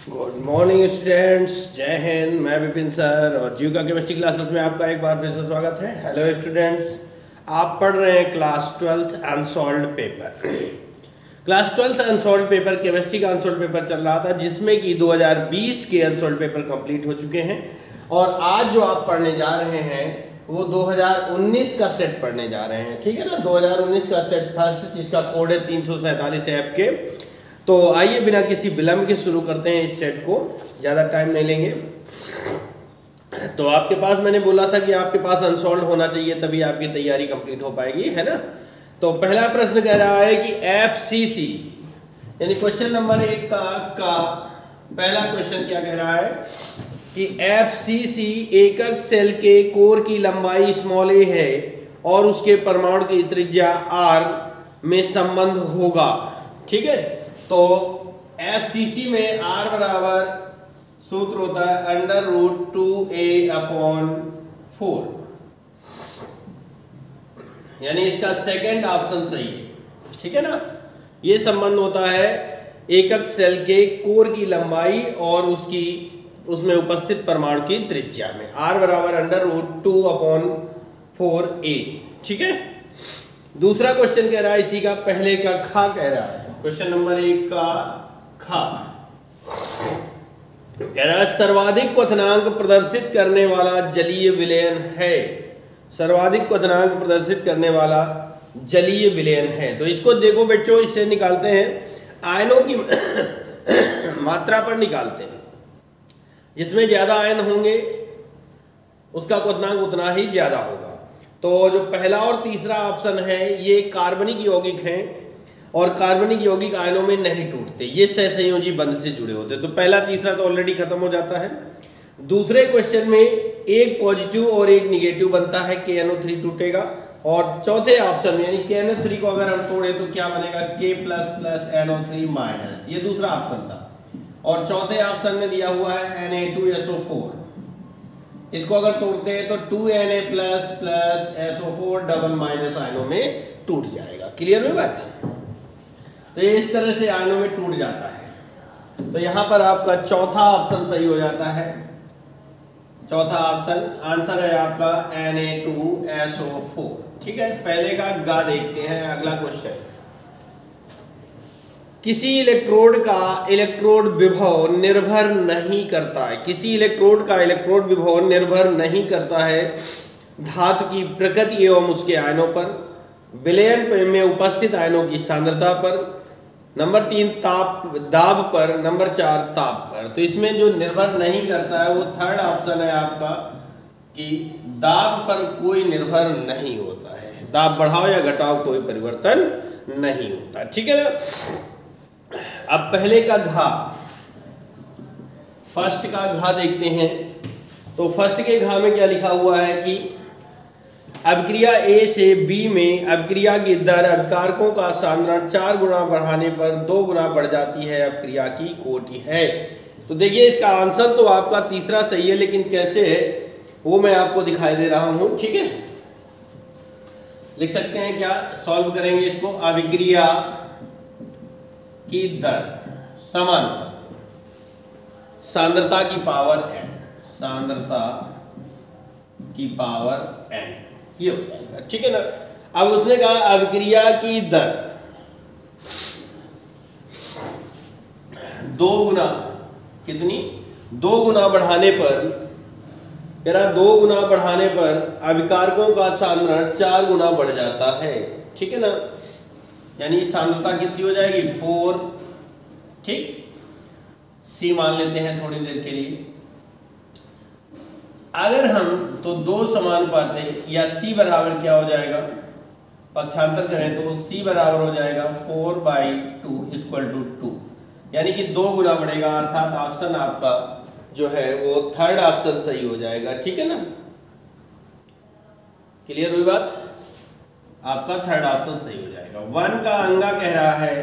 Good morning students, जय हिंद। मैं Vipin sir और जीव का केमिस्ट्री क्लासेस में आपका एक बार फिर से स्वागत है। हेलो स्टूडेंट्स, आप पढ़ रहे हैं class 12th unsolved paper. Class 12th unsolved paper chemistry का अनसॉल्व्ड पेपर चल रहा था, जिसमें कि 2020 के अनसॉल्व्ड पेपर कंप्लीट हो चुके हैं और आज जो आप पढ़ने जा रहे हैं वो 2019 का सेट पढ़ने जा रहे हैं। ठीक है ना, 2019 का सेट फर्स्ट, जिसका कोड है 347 ऐप के। तो आइए बिना किसी विलंब के शुरू करते हैं इस सेट को, ज़्यादा टाइम नहीं लेंगे। तो आपके पास, मैंने बोला था कि आपके पास अनसॉल्व होना चाहिए, तभी आपकी तैयारी कंप्लीट हो पाएगी, है ना। तो पहला प्रश्न कह रहा है कि FCC यानी क्वेश्चन नंबर 1 का पहला क्वेश्चन क्या कह रहा है कि FCC एकक सेल के कोर की लंबाई a है और उसके परमाणु की त्रिज्या r में संबंध होगा। ठीक है, तो FCC में r बराबर सूत्र होता है √2a/4, यानी इसका सेकंड ऑप्शन सही है। ठीक है ना, ये संबंध होता है एकक सेल के कोर की लंबाई और उसमें उपस्थित परमाणु की त्रिज्या में, r बराबर √2/4a। ठीक है, दूसरा क्वेश्चन कह रहा है इसी का, पहले का खा कह रहा है। क्वेश्चन नंबर 1 का खा कह रहा है सर्वाधिक क्वथनांक प्रदर्शित करने वाला जलीय विलयन है। सर्वाधिक क्वथनांक प्रदर्शित करने वाला जलीय विलयन है। तो इसको देखो बच्चों, इससे निकालते हैं आयनों की मात्रा पर निकालते हैं। जिसमें ज्यादा आयन होंगे उसका क्वथनांक उतना ही ज्यादा होगा। तो जो पहला और तीसरा ऑप्शन है ये कार्बनिक यौगिक हैं और कार्बनिक यौगिक आयनों में नहीं टूटते, ये सहसंयोजी बंध से जुड़े होते। तो पहला तीसरा तो ऑलरेडी खत्म हो जाता है। दूसरे क्वेश्चन में एक पॉजिटिव और एक निगेटिव बनता है, KNO3 टूटेगा। और चौथे ऑप्शन में यानी KNO3 को अगर हम तोड़े तो क्या बनेगा, K++ NO3-, ये दूसरा ऑप्शन था। और चौथे ऑप्शन में दिया हुआ है Na2SO4, इसको अगर तोड़ते हैं तो 2Na++SO4 आयनों में टूट जाएगा। क्लियर हुई बात? तो ये इस तरह से आयनों में टूट जाता है। तो यहां पर आपका चौथा ऑप्शन सही हो जाता है। चौथा ऑप्शन आंसर है आपका Na2SO4। ठीक है, पहले का गा देखते हैं। अगला क्वेश्चन, किसी इलेक्ट्रोड का इलेक्ट्रोड विभव निर्भर नहीं करता है। किसी इलेक्ट्रोड का इलेक्ट्रोड विभव निर्भर नहीं करता है धातु की प्रकृति एवं उसके आयनों पर, विलयन में उपस्थित आयनों की सांद्रता पर, नंबर 3 दाब पर, नंबर 4 ताप पर। तो इसमें जो निर्भर नहीं करता है वो थर्ड ऑप्शन है आपका कि दाब पर कोई निर्भर नहीं होता है। दाब बढ़ाओ या घटाओ कोई परिवर्तन नहीं होता। ठीक है ना। अब पहले का घा, फर्स्ट का घा देखते हैं। तो फर्स्ट के घा में क्या लिखा हुआ है कि अभिक्रिया A से B में अभिक्रिया की दर अभिकारकों का सांद्रण 4 गुना बढ़ाने पर 2 गुना बढ़ जाती है, अभिक्रिया की कोटि है। तो देखिए इसका आंसर तो आपका तीसरा सही है, लेकिन कैसे है वो मैं आपको दिखाई दे रहा हूं। ठीक है, लिख सकते हैं क्या, सॉल्व करेंगे इसको। अभिक्रिया की दर समानुपाती सांद्रता की पावर n, सांद्रता की पावर n, ये हो जाएगा। ठीक है ना। अब उसने कहा अभिक्रिया की दर 2 गुना, कितनी, 2 गुना बढ़ाने पर, कह रहा 2 गुना बढ़ाने पर अभिकारकों का सांद्रण 4 गुना बढ़ जाता है। ठीक है ना, यानी सांद्रता कितनी हो जाएगी, 4। ठीक, C मान लेते हैं थोड़ी देर के लिए। अगर हम तो 2 समानुपाती या C बराबर क्या हो जाएगा, पक्षांतर करें तो C बराबर हो जाएगा 4/2 = 2, यानी कि 2 गुना बढ़ेगा। अर्थात ऑप्शन आपका जो है वो थर्ड ऑप्शन सही हो जाएगा। ठीक है ना, क्लियर हुई बात? आपका थर्ड ऑप्शन सही हो जाएगा। 1 का अंगा कह रहा है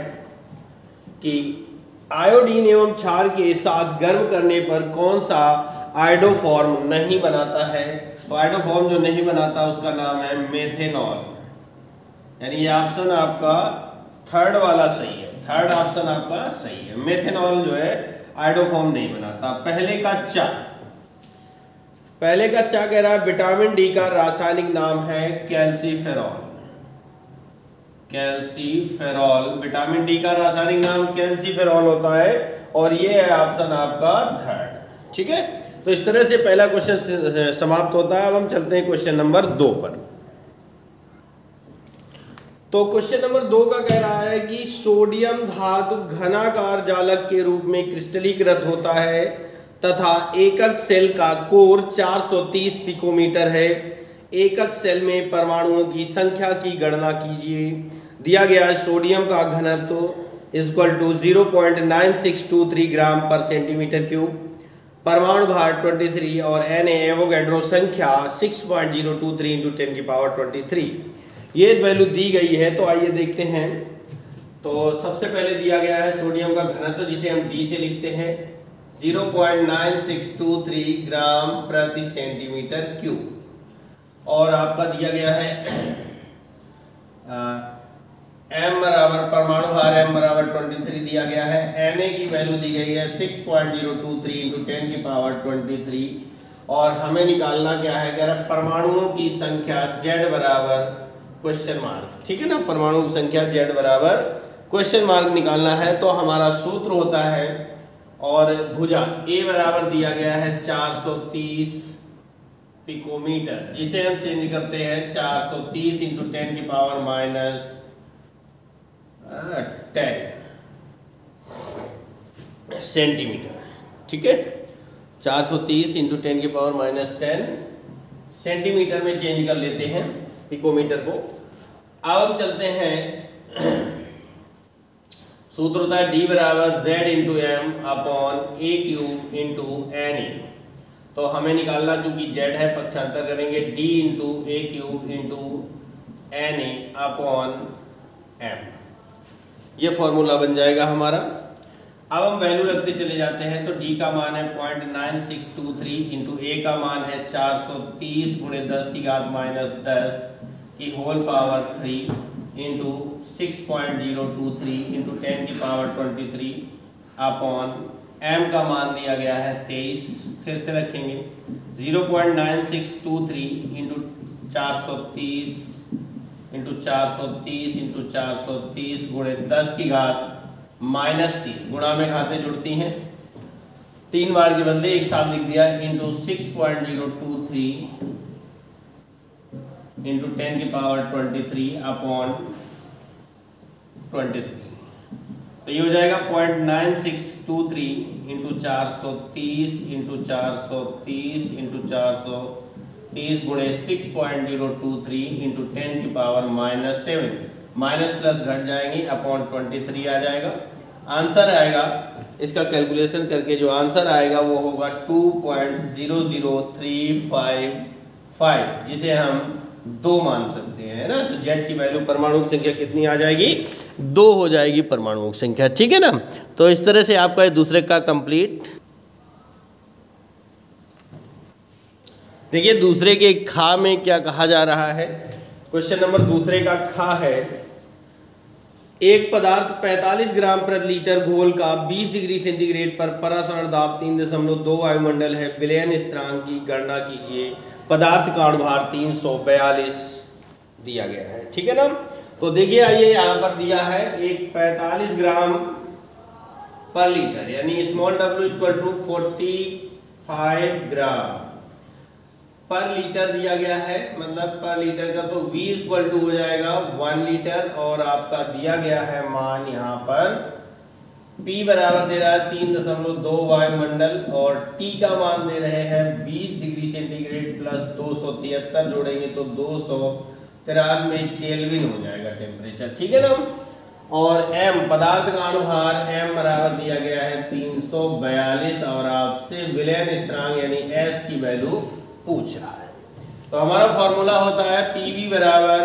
कि आयोडीन एवं क्षार के साथ गर्म करने पर कौन सा आयोडोफॉर्म नहीं बनाता है। तो आयोडोफॉर्म जो नहीं बनाता उसका नाम है मेथेनॉल, यानी ये ऑप्शन आपका थर्ड वाला सही है। थर्ड ऑप्शन आपका सही है। मेथेनॉल जो है आयोडोफॉर्म नहीं बनाता। पहले का चा कह रहा है विटामिन डी का रासायनिक नाम है कैल्सीफेरॉल। विटामिन डी का रासायनिक नाम कैल्सीफेरॉल होता है और ये है ऑप्शन आपका थर्ड। ठीक है, तो इस तरह से पहला क्वेश्चन समाप्त होता है। अब हम चलते हैं क्वेश्चन नंबर 2 पर। तो क्वेश्चन नंबर 2 का कह रहा है कि सोडियम धातु घनाकार जालक के रूप में क्रिस्टलीकृत होता है तथा एकक सेल का कोर 430 पिकोमीटर है। एकक सेल में परमाणुओं की संख्या की गणना कीजिए। दिया गया है सोडियम का घनत्व इक्वल टू 0.9623 ग्राम पर सेंटीमीटर क्यूब, परमाणु भार 23 और Na एवोगैड्रो संख्या 6.023 × 10 की पावर 23। ये वैल्यू दी गई है, तो आइए देखते हैं। तो सबसे पहले दिया गया है सोडियम का घनत्व, जिसे हम D से लिखते हैं 0.9623 ग्राम प्रति सेंटीमीटर क्यूब, और आपका दिया गया है m बराबर परमाणु भार m बराबर 23 दिया गया है। Na की वैल्यू दी गई है 6.023 × 10 की पावर 23, और हमें निकालना क्या है, कह रहा परमाणुओं की संख्या Z बराबर क्वेश्चन मार्क। ठीक है ना, परमाणु की संख्या Z बराबर क्वेश्चन मार्क निकालना है। तो हमारा सूत्र होता है, और भुजा A बराबर दिया गया है 430 पिकोमीटर, जिसे हम चेंज करते हैं 430 × 10 की पावर -10 सेंटीमीटर। ठीक है, 430 × 10 की पावर -10 सेंटीमीटर में चेंज कर लेते हैं पिकोमीटर को। अब हम चलते हैं, सूत्र होता है D बराबर Z × M upon A³ × Na। तो हमें निकालना, चूंकि Z है पक्षांतर करेंगे D × A³ × Na upon M। ये फॉर्मूला बन जाएगा हमारा। अब हम वैल्यू रखते चले जाते हैं। तो D का मान है 0.9623 × A का मान है 430 × 10 की घात -10 की होल पावर 3 × 6.023 × 10 की पावर 23 अपॉन M का मान दिया गया है 23। फिर से रखेंगे 0.9623 × 430 × 430 × 430 × 10 की घात -30, गुणा में घातें जुड़ती हैं, 3 बार के बदले एक साथ लिख दिया, इंटू 6.023 × 10 की पावर 23 अपॉन 23। तो ये हो जाएगा 0.9623 × 430 × 430 × 430 गुणे 6.023 × 10 की पावर -7, माइनस प्लस घट जाएंगी, अपॉन 23 आ जाएगा। आंसर आएगा, इसका कैलकुलेशन करके जो आंसर आएगा वो होगा 2.00355, जिसे हम 2 मान सकते हैं ना। तो Z की वैल्यू परमाणु की संख्या कितनी आ जाएगी, 2 हो जाएगी परमाणुओं की संख्या। ठीक है ना। तो इस तरह से आपका ये दूसरे का कंप्लीट। देखिए दूसरे के खा में क्या कहा जा रहा है। क्वेश्चन नंबर दूसरे का खा है, एक पदार्थ 45 ग्राम प्रति लीटर घोल का 20 डिग्री सेंटीग्रेड पर परासरण दाब 3.2 वायुमंडल है, विलयन स्थिरांक की गणना कीजिए। पदार्थ का अणुभार 342 दिया गया है। ठीक है ना। तो देखिए आइए यहाँ पर दिया है एक 45 ग्राम पर लीटर, यानी स्मॉल w = 45 ग्राम पर लीटर दिया गया है, मतलब पर लीटर का। तो V = हो जाएगा 1 लीटर, और आपका दिया गया है मान यहाँ पर P बराबर दे रहा है 3.2 वायुमंडल, और T का मान दे रहे हैं 20 डिग्री सेंटीग्रेड प्लस 273, जोड़ेंगे तो 293 केल्विन हो जाएगा टेम्परेचर। ठीक है ना। और M पदार्थ का अणुभार M बराबर दिया गया है 342, और आपसे विलयन स्थिरांक यानी S की वैल्यू पूछ रहा है। तो हमारा फॉर्मूला होता है PV बराबर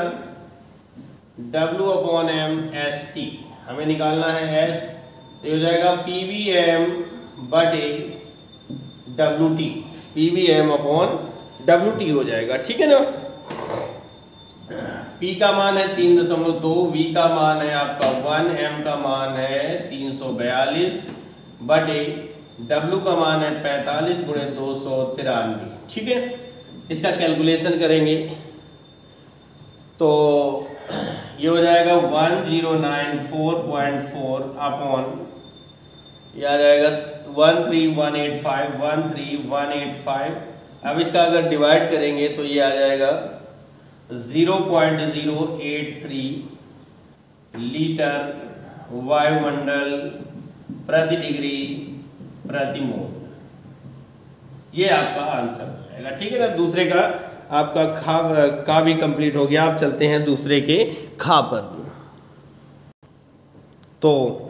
W/M ST। हमें निकालना है S, तो हो जाएगा PVM बटे WT, PVM/WT हो जाएगा। ठीक है ना। P का मान है 3.2, V का मान है आपका 1, M का मान है 342 बटे W का मान है 45 गुणे 293, ठीक है। इसका कैलकुलेशन करेंगे तो ये हो जाएगा 1094.4 अपॉन, ये आ जाएगा 13185। अब इसका अगर डिवाइड करेंगे तो ये आ जाएगा 0.083 लीटर वायुमंडल प्रति डिग्री प्रति मोल। ये आपका आंसर हो जाएगा, ठीक है ना। दूसरे का आपका खा भी कंप्लीट हो गया। आप चलते हैं दूसरे के खा पर। तो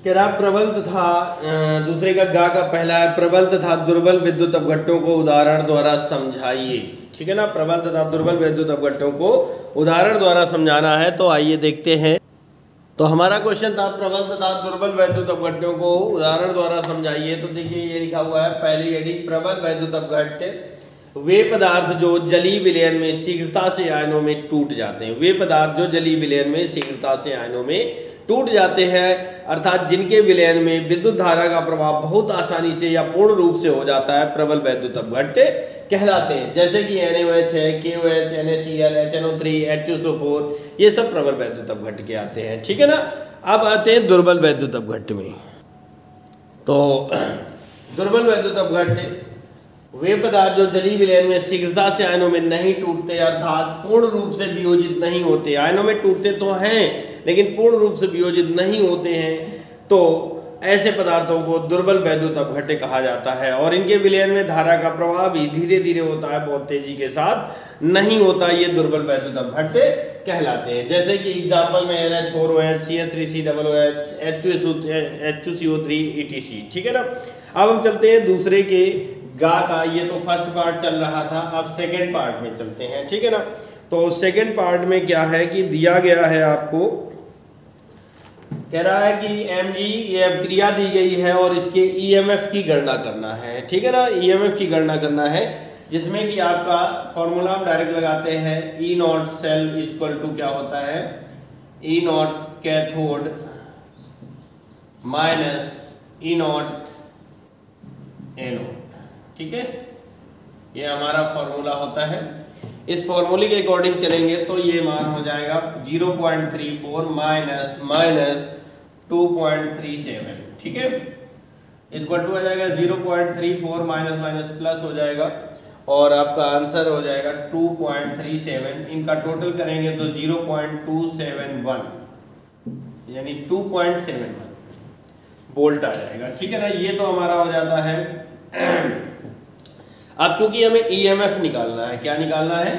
कह रहा प्रबल तथा दूसरे का गा का पहला है प्रबल तथा दुर्बल विद्युत अपघट्टों को उदाहरण द्वारा समझाइए, ठीक है ना। प्रबल तथा दुर्बल विद्युत अपघट्टों को उदाहरण द्वारा समझाना है। तो आइए देखते हैं। तो हमारा क्वेश्चन था प्रबल तथा दुर्बल वैद्युत अपघट्टों को उदाहरण द्वारा समझाइए। तो देखिए ये लिखा हुआ है पहली हेडिंग प्रबल वैद्युत अपघट्य वे पदार्थ जो जलीय विलयन में शीघ्रता से आयनों में टूट जाते हैं। वे पदार्थ जो जलीय विलयन में शीघ्रता से आयनों में टूट जाते हैं, अर्थात जिनके विलयन में विद्युत धारा का प्रभाव बहुत आसानी से या पूर्ण रूप से हो जाता है, प्रबल वैद्युत अपघट्य कहलाते हैं। जैसे कि NaOH है, KOH, NaCl, HNO3, H2SO4, ये सब प्रबल वैद्युत अपघट्य के आते हैं, ठीक है ना। अब आते हैं दुर्बल वैद्युत अपघट्य में। तो दुर्बल वैद्युत अपघट्य वे पदार्थ जो जलीय विलयन में शीघ्रता से आयनों में नहीं टूटते, अर्थात पूर्ण रूप से वियोजित नहीं होते। आयनों में टूटते तो हैं लेकिन पूर्ण रूप से वियोजित नहीं होते हैं, तो ऐसे पदार्थों को दुर्बल वैद्युत अपघट्य कहा जाता है। और इनके विलयन में धारा का प्रवाह भी धीरे धीरे होता है, बहुत तेजी के साथ नहीं होता। ये दुर्बल वैद्युत अपघट्य कहलाते हैं। जैसे कि एग्जाम्पल में NH4OH, CH3COOH, H2CO3 ETC, ठीक है ना। अब हम चलते हैं दूसरे के गा का। ये तो फर्स्ट पार्ट चल रहा था, अब सेकेंड पार्ट में चलते हैं, ठीक है ना। तो सेकेंड पार्ट में क्या है कि दिया गया है आपको, कह रहा है कि mg ये क्रिया दी गई है और इसके EMF की गणना करना है, ठीक है ना। EMF की गणना करना है, जिसमें कि आपका फॉर्मूला हम डायरेक्ट लगाते हैं। E0 सेल इक्वल टू क्या होता है, E0 cathode minus E0 anode, ठीक है। ये हमारा फॉर्मूला होता है। इस फॉर्मूले के अकॉर्डिंग चलेंगे तो ये मान हो जाएगा 0.34 माइनस 2.37, ठीक है। इक्वल टू आ जाएगा 0.34 माइनस प्लस हो जाएगा और आपका आंसर हो जाएगा 2.37। इनका टोटल करेंगे तो 0.271 यानी 2.71 वोल्ट आ जाएगा, ठीक है ना। ये तो हमारा हो जाता है। अब चूंकि हमें EMF निकालना है, क्या निकालना है,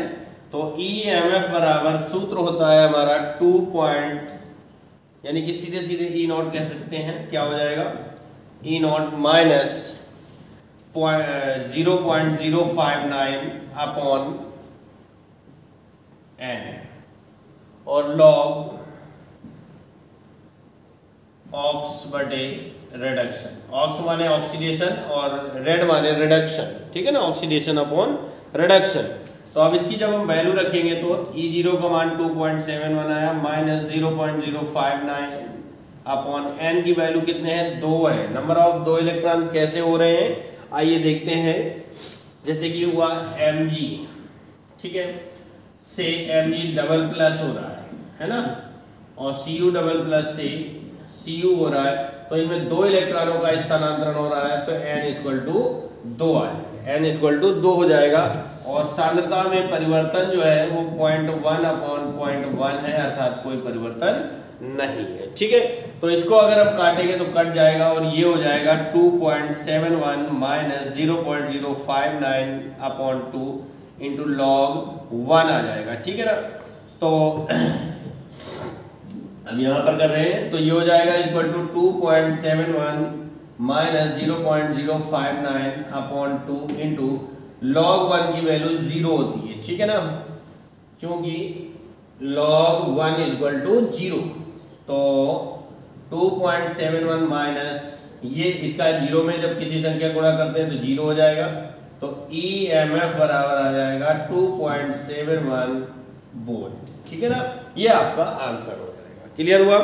तो EMF बराबर सूत्र होता है हमारा 2 यानी कि सीधे सीधे E0 कह सकते हैं। क्या हो जाएगा, E0 माइनस 0.059 अपॉन N और लॉग ऑक्स बटे रिडक्शन। ऑक्स माने ऑक्सीडेशन और रेड माने रिडक्शन, ठीक है ना। Oxidation upon reduction. तो अब इसकी जब हम वैल्यू रखेंगे तो E0 का मान 2.71 आया, माइनस 0.059 अपॉन N की वैल्यू कितने हैं, 2 है। नंबर ऑफ 2 इलेक्ट्रॉन कैसे हो रहे हैं, आइए देखते हैं। जैसे कि हुआ Mg, ठीक है, से Mg डबल प्लस हो रहा है ना, और Cu डबल प्लस से Cu हो रहा है, तो इनमें 2 इलेक्ट्रॉनों का स्थानांतरण हो रहा है, तो N इक्वल टू 2 आएगा। N इक्वल टू 2 हो जाएगा। और सांद्रता में परिवर्तन जो है वो 0.1 अपॉन 0.1 है, अर्थात कोई परिवर्तन नहीं है, ठीक है। तो इसको अगर हम काटेंगे तो कट जाएगा और ये हो जाएगा 2.71 माइनस 0.059 अपॉन 2 इंटू लॉग 1 आ जाएगा, ठीक है ना। तो अब यहाँ पर कर रहे हैं तो ये हो जाएगा equal to 2.71 minus 0.059 upon 2 into log 1 की वैल्यू 0 होती है, ठीक है ना, क्योंकि log 1 इक्वल टू 0। तो 2.71 माइनस ये इसका 0 में जब किसी संख्या गुणा करते हैं तो 0 हो जाएगा, तो EMF बराबर आ जाएगा 2.71 वोल्ट, ठीक है ना। ये आपका आंसर हो जाएगा। क्लियर हुआ।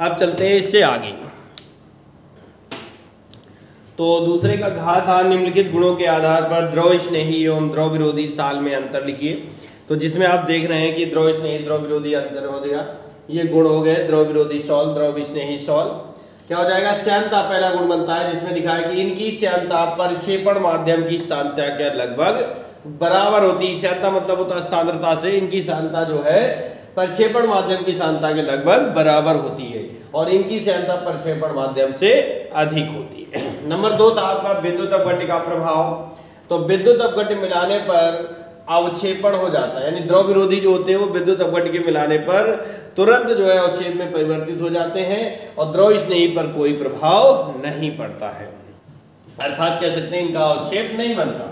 अब चलते हैं इससे आगे। तो दूसरे का घा था निम्नलिखित गुणों के आधार पर द्रव स्नेही एवं द्रव विरोधी साल में अंतर लिखिए। तो जिसमें आप देख रहे हैं कि द्रव स्नेही द्रव विरोधी अंतर हो गया, ये गुण हो गए द्रव विरोधी सॉल द्रव स्नेही सॉल। क्या हो जाएगा, श्यानता पहला गुण बनता है जिसमें लिखा है कि इनकी श्यानता परिक्षेपण माध्यम की श्यानता के लगभग बराबर होती है। श्यानता मतलब होता है सांद्रता से, इनकी श्यानता जो है परिक्षेपण माध्यम की श्यानता के लगभग बराबर होती है और इनकी श्यानता परिक्षेपण माध्यम से अधिक होती है। नंबर 2 था आपका विद्युत अपघट्य का प्रभाव। तो विद्युत अपघट्य मिलाने पर अवक्षेपण हो जाता है, यानी द्रव विरोधी जो होते हैं वो विद्युत अपघट्य के मिलाने पर तुरंत जो है अवक्षेप में परिवर्तित हो जाते हैं और द्रव स्नेही पर कोई प्रभाव नहीं पड़ता है, अर्थात कह सकते हैं इनका अवक्षेप नहीं बनता।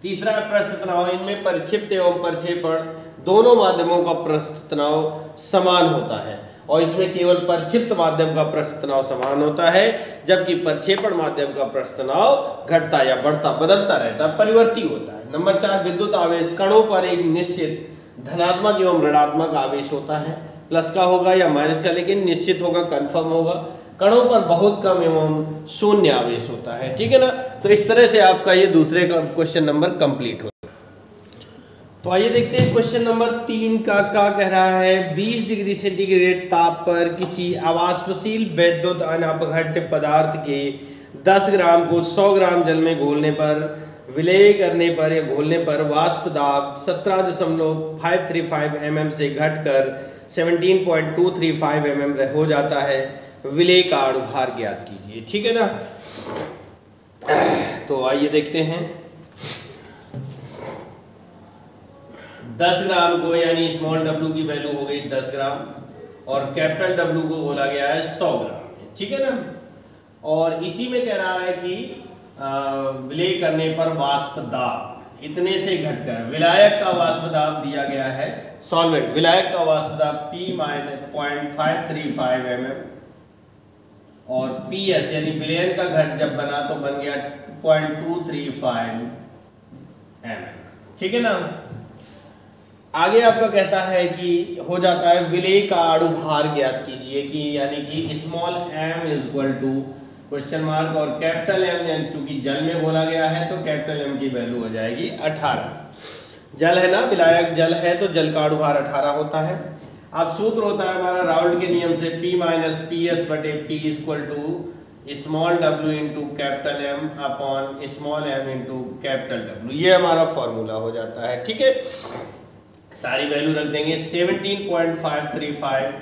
तीसरा पृष्ठ तनाव, इनमें परिक्षिप्त एवं परिक्षेपण दोनों माध्यमों का पृष्ठ तनाव समान होता है और इसमें केवल परिक्षिप्त माध्यम का पृष्ठ तनाव समान होता है, जबकि परिक्षेपण माध्यम का पृष्ठ तनाव घटता या बढ़ता बदलता रहता है, परिवर्ती होता है। नंबर 4 विद्युत आवेश, कणों पर एक निश्चित धनात्मक एवं ऋणात्मक आवेश होता है, प्लस का होगा या माइनस का, लेकिन निश्चित होगा, कंफर्म होगा। कणों पर बहुत कम एवं शून्य आवेश होता है, ठीक है ना। तो इस तरह से आपका ये दूसरे का क्वेश्चन नंबर कंप्लीट होता है। तो आइए देखते हैं क्वेश्चन नंबर 3 का क्या कह रहा है। 20 डिग्री सेंटीग्रेड ताप पर किसी अवाष्पशील वैद्युत अनअपघट्य पदार्थ के 10 ग्राम को 100 ग्राम जल में घोलने पर विलय करने पर या घोलने पर वाष्प दाब 17.535 mm से घटकर 17.235 mm हो जाता है। विलय का अणुभार ज्ञात कीजिए, ठीक है ना। तो आइए देखते हैं। 10 ग्राम को यानी स्मॉल w की वैल्यू हो गई 10 ग्राम और कैपिटल W को बोला गया है 100 ग्राम, ठीक है ना। और इसी में कह रहा है कि विलय करने पर वाष्प दाब इतने से घटकर, विलायक का वाष्प दाब दिया गया है, सॉल्वेंट विलायक का वाष्प दाब P - 0.535 mm और PS यानी विलयन का घट जब बना तो बन गया 0.235 mm, ठीक है ना। आगे आपका कहता है कि हो जाता है विलय का अणुभार ज्ञात कीजिए, कि यानी कि small m equal to question mark और कैपिटल M, चूंकि जल में बोला गया है तो कैपिटल M की वैल्यू हो जाएगी 18। जल है ना, विलायक जल है तो जल का अणुभार 18 होता है। अब सूत्र होता है हमारा राउल्ट के नियम से P - PS बटे P equal to small w into capital M upon small m into capital W। ये हमारा फॉर्मूला हो जाता है, ठीक है। सारी वैल्यू रख देंगे। 17.535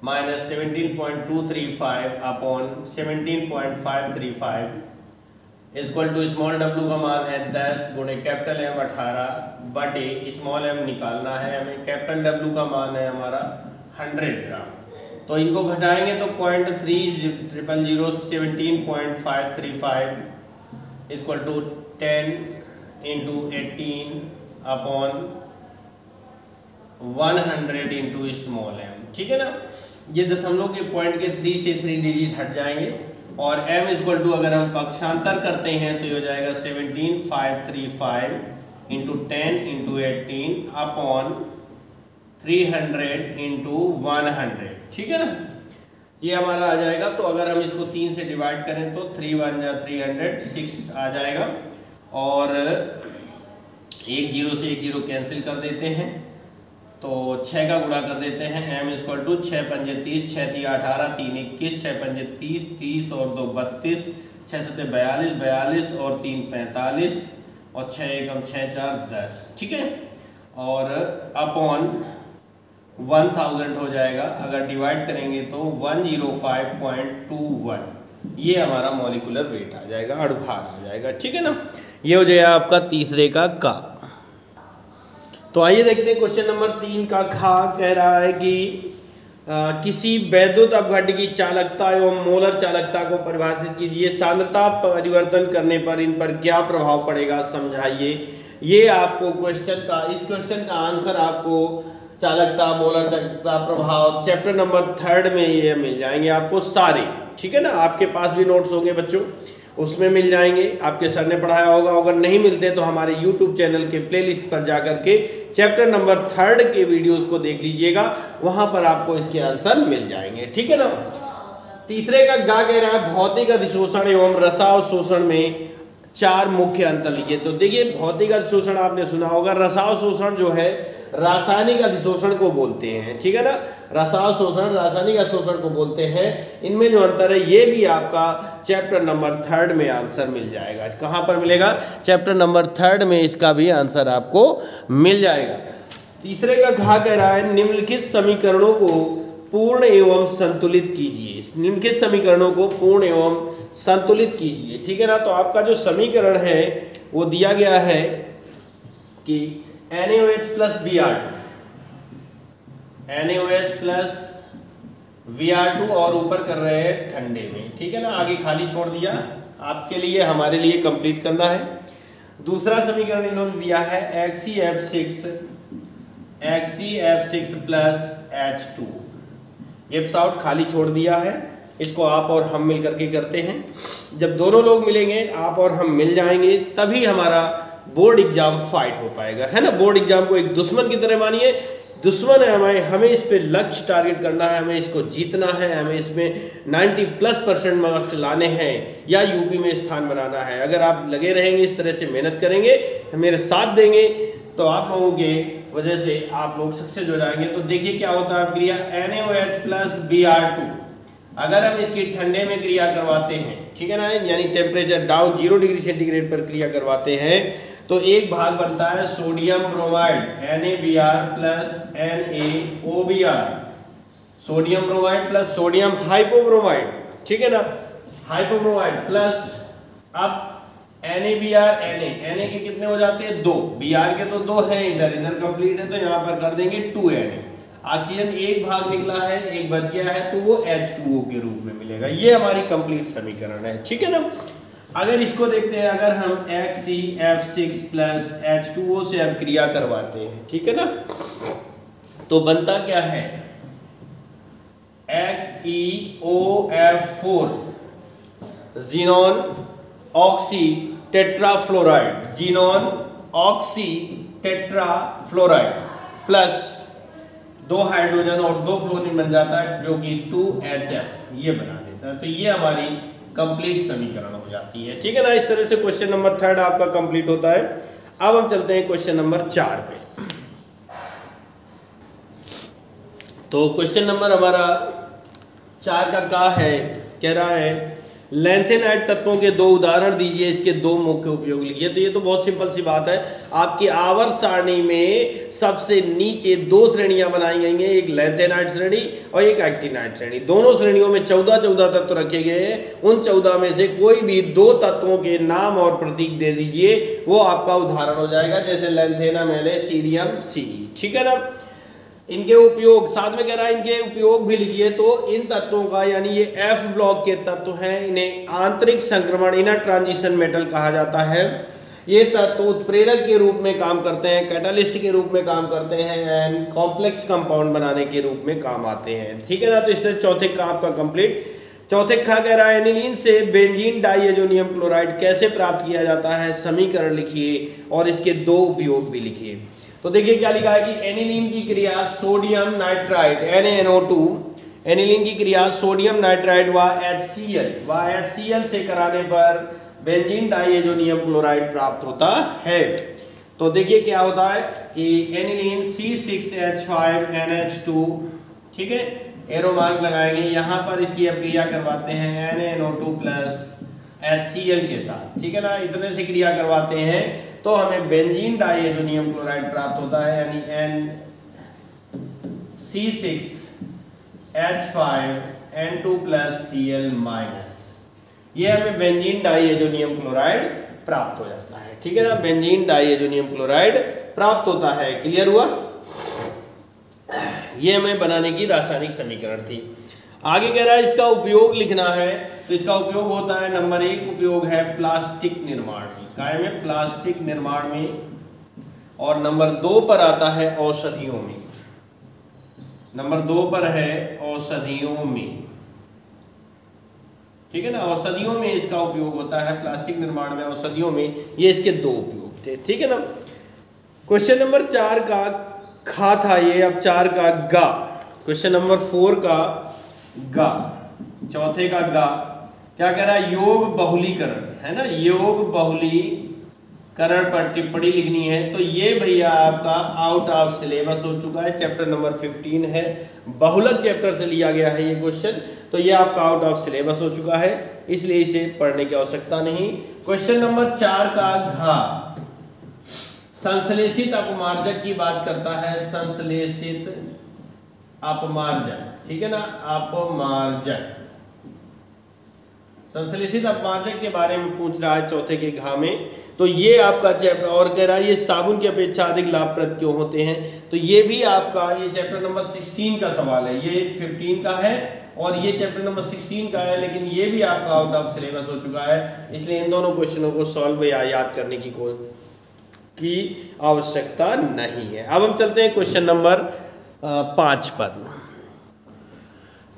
minus 17.235 upon 17.535 equal to small w का मान है 10 गुणे कैपिटल M 18 बटे स्मॉल m निकालना है हमें, कैपिटल W का मान है हमारा 100 ग्राम। तो इनको घटाएंगे तो 0.3000 17.535 equal to 10 into 18 upon 100 into small m, ठीक है ना। ये दशमलव के पॉइंट के 3 से 3 डिजिट हट जाएंगे और m इक्वल टू अगर हम पक्षांतर करते हैं तो ये हो जाएगा 17535 इंटू 10 इंटू 18 अपॉन 300 इंटू 100, ठीक है ना। ये हमारा आ जाएगा। तो अगर हम इसको 3 से डिवाइड करें तो 3 × 1 = 300 6 आ जाएगा और एक 0 से एक 0 कैंसिल कर देते हैं तो 6 का गुणा कर देते हैं। m इक्वल टू 6 × 5 = 30 6 × 3 = 18 3 × 21 6 × 5 = 30 30 और 2 = 32 6 × 7 = 42 42 और 3 = 45 और 6 × 1 = 6 4 10, ठीक है। और अपॉन 1000 हो जाएगा। अगर डिवाइड करेंगे तो 105.21 ये हमारा मॉलिक्यूलर वेट आ जाएगा, अणुभार आ जाएगा, ठीक है ना। ये हो जाएगा आपका तीसरे का तो आइए देखते हैं क्वेश्चन नंबर 3 का कह रहा है कि किसी वैद्युत अपघट्य की चालकता एवं मोलर चालकता को परिभाषित कीजिए। सांद्रता परिवर्तन करने पर इन पर क्या प्रभाव पड़ेगा समझाइए। ये आपको इस क्वेश्चन का आंसर आपको चालकता, मोलर चालकता, प्रभाव चैप्टर नंबर 3 में ये मिल जाएंगे आपको सारे, ठीक है ना। आपके पास भी नोट्स होंगे बच्चों, उसमें मिल जाएंगे, आपके सर ने पढ़ाया होगा। अगर नहीं मिलते तो हमारे YouTube चैनल के प्लेलिस्ट पर जाकर के चैप्टर नंबर 3 के वीडियोस को देख लीजिएगा, वहां पर आपको इसके आंसर मिल जाएंगे, ठीक है ना। तीसरे का गा कह रहा है भौतिक अधिशोषण एवं रसावशोषण में 4 मुख्य अंतर लिखिए। तो देखिए भौतिक अधिशोषण आपने सुना होगा, रसावशोषण जो है रासायनिक अधिशोषण को बोलते हैं, ठीक है ना। रसावशोषण रासायनिक अधिशोषण को बोलते हैं। इनमें जो अंतर है ये भी आपका चैप्टर नंबर 3 में आंसर मिल जाएगा। कहाँ पर मिलेगा? चैप्टर नंबर 3 में इसका भी आंसर आपको मिल जाएगा। तीसरे का घा कह रहा है निम्नलिखित समीकरणों को पूर्ण एवं संतुलित कीजिए। निम्नलिखित समीकरणों को पूर्ण एवं संतुलित कीजिए, ठीक है ना। तो आपका जो समीकरण है वो दिया गया है कि NaOH plus Br2, NaOH plus Br2 और ऊपर कर रहे हैं ठंडे में, ठीक है ना। आगे खाली छोड़ दिया, आपके लिए हमारे लिए कंप्लीट करना है। दूसरा समीकरण इन्होंने दिया है XeF6 plus H2, gives out, खाली छोड़ दिया है। इसको आप और हम मिल करके करते हैं। जब दोनों लोग मिलेंगे, आप और हम मिल जाएंगे, तभी हमारा बोर्ड एग्जाम फाइट हो पाएगा, है ना। बोर्ड एग्जाम को एक दुश्मन की तरह मानिए, दुश्मन है हमें इस पे लक्ष्य टारगेट करना है, हमें इसको जीतना है, हमें इसमें 90+% मार्क्स लाने हैं या यूपी में स्थान बनाना है। अगर आप लगे रहेंगे, इस तरह से मेहनत करेंगे, मेरे साथ देंगे, तो आप लोगों के वजह से आप लोग सक्सेस हो जाएंगे। तो देखिए क्या होता है क्रिया NaOH प्लस Br2, अगर हम इसकी ठंडे में क्रिया करवाते हैं, ठीक है ना, यानी टेम्परेचर डाउन 0 डिग्री सेंटीग्रेड पर क्रिया करवाते हैं, तो एक भाग बनता है sodium bromide NaBr plus NaOBr, sodium bromide plus sodium hypobromide, ठीक है ना, हाइपोब्रोमाइड प्लस अब NaBr Na के कितने हो जाते हैं? 2, Br के तो 2 हैं, इधर कंप्लीट है, तो यहाँ पर कर देंगे 2Na। ऑक्सीजन एक भाग निकला है, एक बच गया है, तो वो H2O के रूप में मिलेगा। ये हमारी कंप्लीट समीकरण है, ठीक है ना। अगर इसको देखते हैं, अगर हम XeF6 प्लस H2O से अब क्रिया करवाते हैं, ठीक है ना, तो बनता क्या है? XeOF4 xenon oxy tetrafluoride, xenon oxy tetrafluoride plus 2 hydrogen और 2 फ्लोरीन बन जाता है, जो कि 2HF ये बना देता है। तो ये हमारी कंप्लीट समीकरण हो जाती है, ठीक है ना। इस तरह से क्वेश्चन नंबर 3 आपका कंप्लीट होता है। अब हम चलते हैं क्वेश्चन नंबर 4 पे। तो क्वेश्चन नंबर हमारा 4 का क्या है? कह रहा है लैंथेनाइड तत्वों के 2 उदाहरण दीजिए, इसके 2 मुख्य उपयोग लिखिए। तो ये तो बहुत सिंपल सी बात है। आपकी आवर्त सारणी में सबसे नीचे 2 श्रेणियां बनाई गई हैं, एक लैंथेनाइड श्रेणी और एक एक्टिनाइड श्रेणी। दोनों श्रेणियों में 14 तत्व रखे गए हैं। उन 14 में से कोई भी 2 तत्वों के नाम और प्रतीक दे दीजिए, वो आपका उदाहरण हो जाएगा। जैसे लैंथेनम La, सीरियम Ce, ठीक है ना। इनके उपयोग साथ में कह रहा है, इनके उपयोग भी लिखिए। तो इन तत्वों का, यानी ये F ब्लॉक के तत्व हैं, इन्हें आंतरिक संक्रमण इनर ट्रांजिशन मेटल कहा जाता है। ये तत्व उत्प्रेरक के रूप में काम करते हैं, कैटालिस्ट के रूप में काम करते हैं एंड कॉम्प्लेक्स कंपाउंड बनाने के रूप में काम आते हैं, ठीक है ना। तो इस तरह चौथे का आपका कंप्लीट। चौथे का कह रहा है एनिलीन से बेंजीन डाइएजोनियम क्लोराइड कैसे प्राप्त किया जाता है, समीकरण लिखिए और इसके 2 उपयोग भी लिखिए। तो देखिए क्या लिखा है कि एनिलीन की क्रिया सोडियम नाइट्राइड NaNO2, एनिलीन की क्रिया सोडियम नाइट्राइड व HCl से कराने पर बेंजीन डाइएजोनियम क्लोराइड प्राप्त होता है। तो देखिए क्या होता है कि एनिलीन C6H5NH2, ठीक है, एरो मार्क लगाएंगे, यहाँ पर इसकी अब क्रिया करवाते हैं NaNO2 प्लस HCl के साथ, ठीक है ना। इतने से क्रिया करवाते हैं तो हमें बेंजीन डाइएजोनियम क्लोराइड प्राप्त होता है, यानी C6H5N2 प्लस Cl माइनस, ये हमें बेंजीन डाइएजोनियम क्लोराइड प्राप्त हो जाता है, ठीक है ना। बेंजीन डाइएजोनियम क्लोराइड प्राप्त होता है। क्लियर हुआ? ये हमें बनाने की रासायनिक समीकरण थी। आगे कह रहा है इसका उपयोग लिखना है। तो इसका उपयोग होता है, नंबर 1 उपयोग है प्लास्टिक निर्माण में, काय में? प्लास्टिक निर्माण में। और नंबर 2 पर आता है औषधियों में। नंबर 2 पर है औषधियों में, ठीक है ना। औषधियों में इसका उपयोग होता है, प्लास्टिक निर्माण में, औषधियों में। ये इसके 2 उपयोग थे, ठीक है ना। क्वेश्चन नंबर 4 का खा था ये, अब 4 का गा। क्वेश्चन नंबर 4 का गा, चौथे का गा क्या कह रहा है, योग बहुलीकरण है ना, योग बहुलीकरण पर टिप्पणी लिखनी है। तो ये भैया आपका आउट ऑफ सिलेबस हो चुका है, चैप्टर नंबर 15 है, बहुलक चैप्टर से लिया गया है ये क्वेश्चन। तो ये आपका आउट ऑफ सिलेबस हो चुका है, इसलिए इसे पढ़ने की आवश्यकता नहीं। क्वेश्चन नंबर 4 का घा संश्लेषित अपमार्जक की बात करता है, संश्लेषित अपमार्जक, ठीक है ना, अपमार्जक, संश्लेषित अपमार्जक के बारे में पूछ रहा है चौथे के घा में। तो ये आपका चैप्टर, और कह रहा है ये साबुन की अपेक्षा अधिक लाभप्रद क्यों होते हैं, तो ये भी आपका ये चैप्टर नंबर 16 का सवाल है, ये 15 का है और ये चैप्टर नंबर 16 का है, लेकिन ये भी आपका आउट ऑफ सिलेबस हो चुका है, इसलिए इन दोनों क्वेश्चनों को सॉल्व या याद करने की आवश्यकता नहीं है। अब हम चलते हैं क्वेश्चन नंबर 5 पर।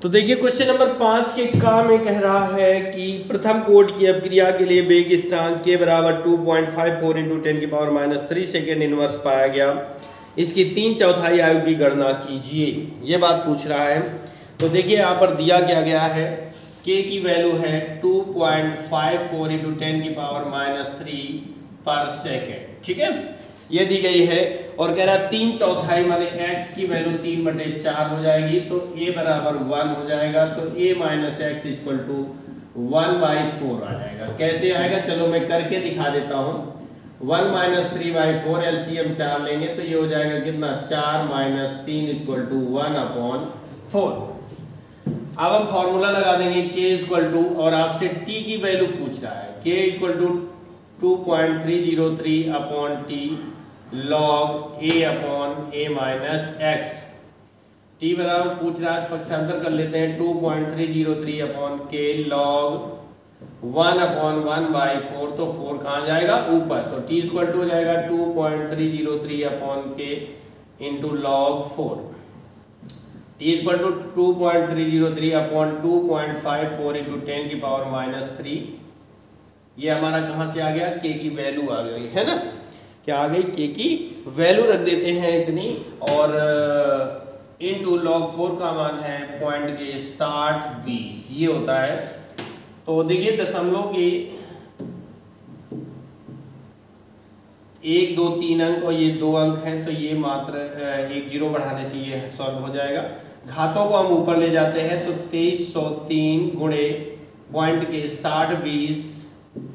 तो देखिए क्वेश्चन नंबर 5 के का में कह रहा है कि प्रथम कोट की अपक्रिया के लिए वेग स्थिरांक के बराबर 2.54 इंटू 10⁻³ सेकेंड इनवर्स पाया गया, इसकी 3/4 आयु की गणना कीजिए, ये बात पूछ रहा है। तो देखिए यहाँ पर दिया क्या गया है, k की वैल्यू है 2.54 इंटू 10⁻³ पर सेकेंड, ठीक है, ये दी गई है। और कह रहा है 3/4 माने x की वैल्यू 3/4 हो जाएगी, तो a बराबर 1 हो जाएगा, तो a minus x equal to 1/4 आ जाएगा। कैसे आएगा, चलो मैं करके दिखा देता हूँ। 1 माइनस 3/4 एलसीएम 4 लेंगे तो ये हो जाएगा कितना, 4 माइनस 3 इक्वल टू 1/4। अब हम फॉर्मूला लगा देंगे k इक्वल टू, और आपसे t की वैल्यू पूछ रहा है, k equal to 2.303 upon T log a upon a minus x. T बराबर पूछ रहा है, पक्षांतर कर लेते हैं, 2.303 अपॉन के लॉग 1/1/4, तो 4 कहाँ जाएगा, ऊपर, तो टी इक्वल टू हो जाएगा 2.303 upon K into log 4। T equal to 2.303 upon 2.54 into 10⁻³ ये हमारा कहाँ से आ गया, के की वैल्यू आ गई है ना, क्या आ गई, के की वैल्यू रख देते हैं इतनी, और इनटू log 4 का मान है 0.6020 ये होता है। तो देखिए दशमलव के 1 2 3 अंक और ये 2 अंक हैं, तो ये मात्र 1 0 बढ़ाने से ये सॉल्व हो जाएगा। घातों को हम ऊपर ले जाते हैं, तो 2303 गुणे 0.6020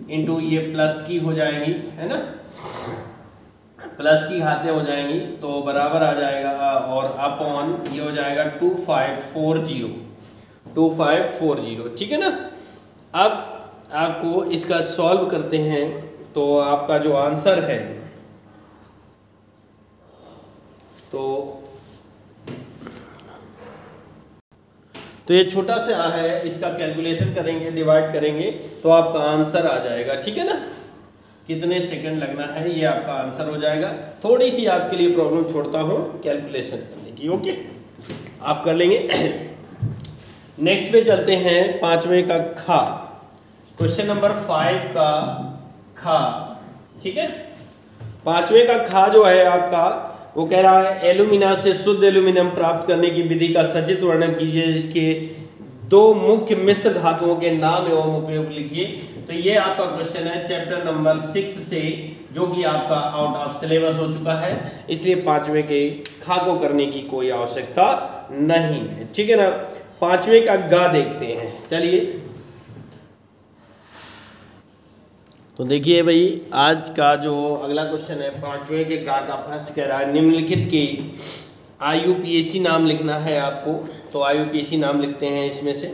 इंटू ये प्लस की हो जाएंगी, है ना, प्लस की घातें हो जाएंगी, तो बराबर आ जाएगा, और अपॉन ये हो जाएगा 2540, ठीक है ना। अब आपको इसका सॉल्व करते हैं, तो आपका जो आंसर है, तो ये छोटा सा है, इसका कैलकुलेशन करेंगे, डिवाइड करेंगे, तो आपका आंसर आ जाएगा, ठीक है ना। कितने सेकंड लगना है ये आपका आंसर हो जाएगा। थोड़ी सी आपके लिए प्रॉब्लम छोड़ता हूँ कैलकुलेशन करने की, ओके, आप कर लेंगे। नेक्स्ट पे चलते हैं, 5वें का खा, क्वेश्चन नंबर 5 का खा, ठीक है। 5वें का खा जो है आपका, वो कह रहा है एल्यूमिना से शुद्ध एल्यूमिनियम प्राप्त करने की विधि का सचित्र वर्णन कीजिए, इसके 2 मुख्य मिश्र धातुओं के नाम एवं उपयोग लिखिए। तो ये आपका क्वेश्चन है चैप्टर नंबर 6 से, जो कि आपका आउट ऑफ सिलेबस हो चुका है, इसलिए 5वें के खा को करने की कोई आवश्यकता नहीं है, ठीक है ना। 5वें का गा देखते हैं, चलिए। तो देखिए भाई, आज का जो अगला क्वेश्चन है 5वें के गा का फर्स्ट कह रहा है निम्नलिखित के IUPAC नाम लिखना है आपको। तो IUPAC नाम लिखते हैं इसमें से,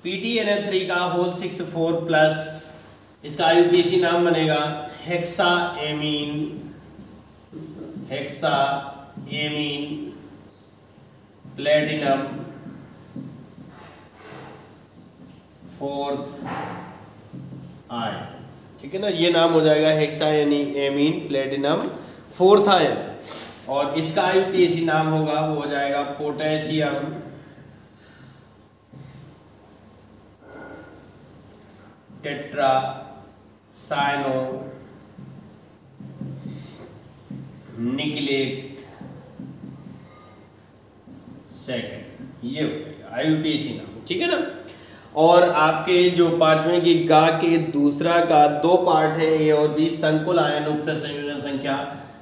PTNA3 का होल 6 प्लस, इसका IUPAC नाम बनेगा हेक्साएमीन प्लेटिनम 4th आयन, ठीक है ना, ये नाम हो जाएगा हेक्साएमीन प्लेटिनम 4th आयन। और इसका IUPAC नाम होगा, वो हो जाएगा potassium tetracyanonickelate second, ये हो जाएगा IUPAC नाम, ठीक है ना। और आपके जो 5वें की गा के दूसरा का 2 पार्ट है ए और बी, संकुल आयन उपसर्ग संयोजन संख्या,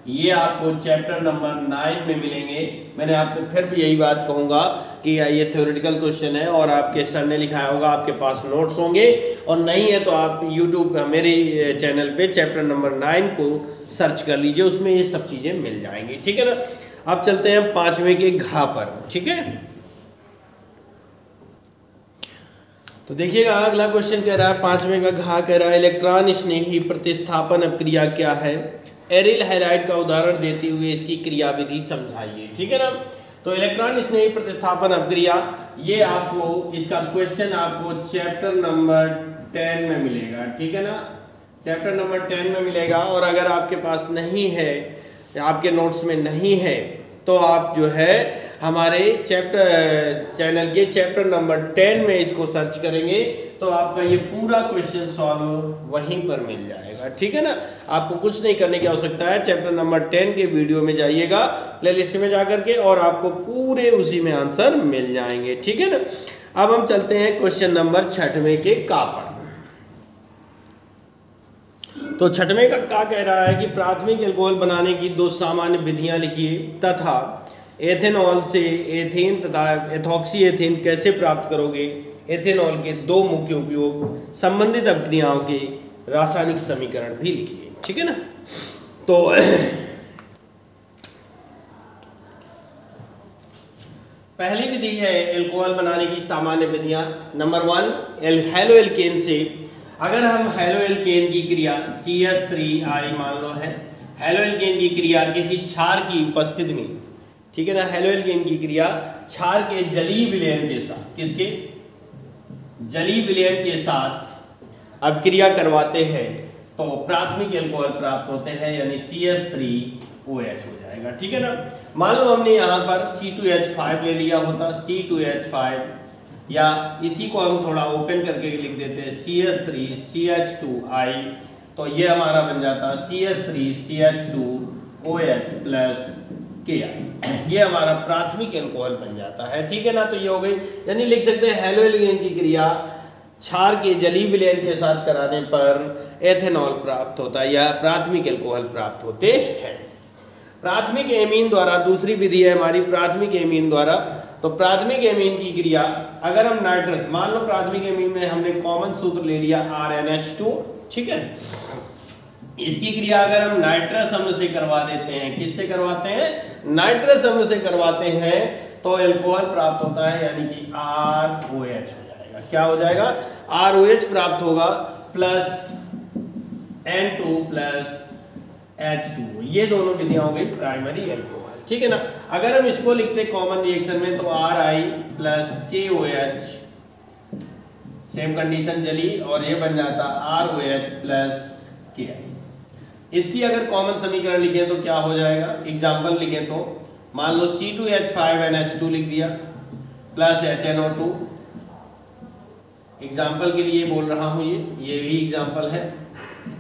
ये आपको चैप्टर नंबर 9 में मिलेंगे। मैंने आपको फिर भी यही बात कहूँगा कि ये थ्योरेटिकल क्वेश्चन है और आपके सर ने लिखाया होगा, आपके पास नोट्स होंगे, और नहीं है तो आप यूट्यूब मेरे चैनल पे चैप्टर नंबर 9 को सर्च कर लीजिए, उसमें ये सब चीज़ें मिल जाएंगी, ठीक है ना। अब चलते हैं 5वें के घा पर, ठीक है। तो देखिएगा अगला क्वेश्चन कह रहा है 5वें का घा कह रहा है इलेक्ट्रॉन स्नेही प्रतिस्थापन अपक्रिया क्या है, एरिल हैलाइड का उदाहरण देते हुए इसकी क्रियाविधि समझाइए, ठीक है ना। तो इलेक्ट्रॉन स्नेही प्रतिस्थापन अपक्रिया, ये आपको इसका क्वेश्चन आपको चैप्टर नंबर 10 में मिलेगा, ठीक है ना, चैप्टर नंबर 10 में मिलेगा। और अगर आपके पास नहीं है, आपके नोट्स में नहीं है, तो आप जो है हमारे चैनल के चैप्टर नंबर 10 में इसको सर्च करेंगे तो आपका ये पूरा क्वेश्चन सॉल्व वहीं पर मिल जाएगा, ठीक है ना। आपको कुछ नहीं करने की आवश्यकता है, चैप्टर नंबर 10 के वीडियो में जाइएगा प्लेलिस्ट में जाकर के, और आपको पूरे उसी में आंसर मिल जाएंगे, ठीक है ना। अब हम चलते हैं क्वेश्चन नंबर 6वें के का पर। तो 6वें का का कह रहा है कि प्राथमिक एल्कोहल बनाने की 2 सामान्य विधियां लिखिए तथा एथेनॉल से एथेन तथा एथॉक्सी एथेन कैसे प्राप्त करोगे, एथेनॉल के 2 मुख्य उपयोग, संबंधित अपक्रियाओं के रासायनिक समीकरण भी लिखिए, ठीक है ना। तो पहली विधि है एल्कोहल बनाने की सामान्य विधियां। नंबर 1, हेलो एल्केन से अगर हम हेलो एल्केन की क्रिया CH3I मान लो है, हेलो एल्केन की क्रिया किसी क्षार की उपस्थिति में, ठीक है ना, हेलो एल्केन की क्रिया क्षार के जलीय विलयन के साथ, किसके जलीय विलयन के साथ अब क्रिया करवाते हैं तो प्राथमिक एल्कोहल प्राप्त होते हैं, यानी CH3OH हो जाएगा, ठीक है ना। मान लो हमने यहाँ पर C2H5 ले लिया होता, C2H5, या इसी को हम थोड़ा ओपन करके लिख देते हैं CH3CH2I, तो ये हमारा बन जाता CH3CH2OH प्लस Ki, ये हमारा प्राथमिक एल्कोहल बन जाता है, ठीक है ना। तो ये हो गई, यानी लिख सकते हैं हेलो एल्केन की क्रिया क्षार के जलीय विलयन के साथ कराने पर एथेनॉल प्राप्त होता है या प्राथमिक एल्कोहल प्राप्त होते हैं। प्राथमिक एमीन द्वारा, दूसरी विधि है हमारी प्राथमिक एमीन द्वारा। तो प्राथमिक एमीन की क्रिया अगर हम नाइट्रस, मान लो प्राथमिक एमीन में हमने कॉमन सूत्र ले लिया RNH2, ठीक है, इसकी क्रिया अगर हम नाइट्रस अम्ल से करवा देते हैं, किससे करवाते हैं, नाइट्रस अम्ल से करवाते हैं, तो एल्कोहल प्राप्त होता है, यानी कि ROH हो जाएगा। क्या हो जाएगा, ROH प्राप्त होगा प्लस N2 प्लस H2, ये दोनों विधियां हो गई प्राइमरी एल्कोहल, ठीक है ना। अगर हम इसको लिखते कॉमन रिएक्शन में तो RI plus KOH, same condition जली, और ये बन जाता ROH प्लस Ki। इसकी अगर कॉमन समीकरण लिखें तो क्या हो जाएगा, एग्जाम्पल लिखें तो मान लो C2H5NH2 लिख दिया प्लस HNO2, एग्जाम्पल के लिए बोल रहा हूं, ये भी एग्जाम्पल है।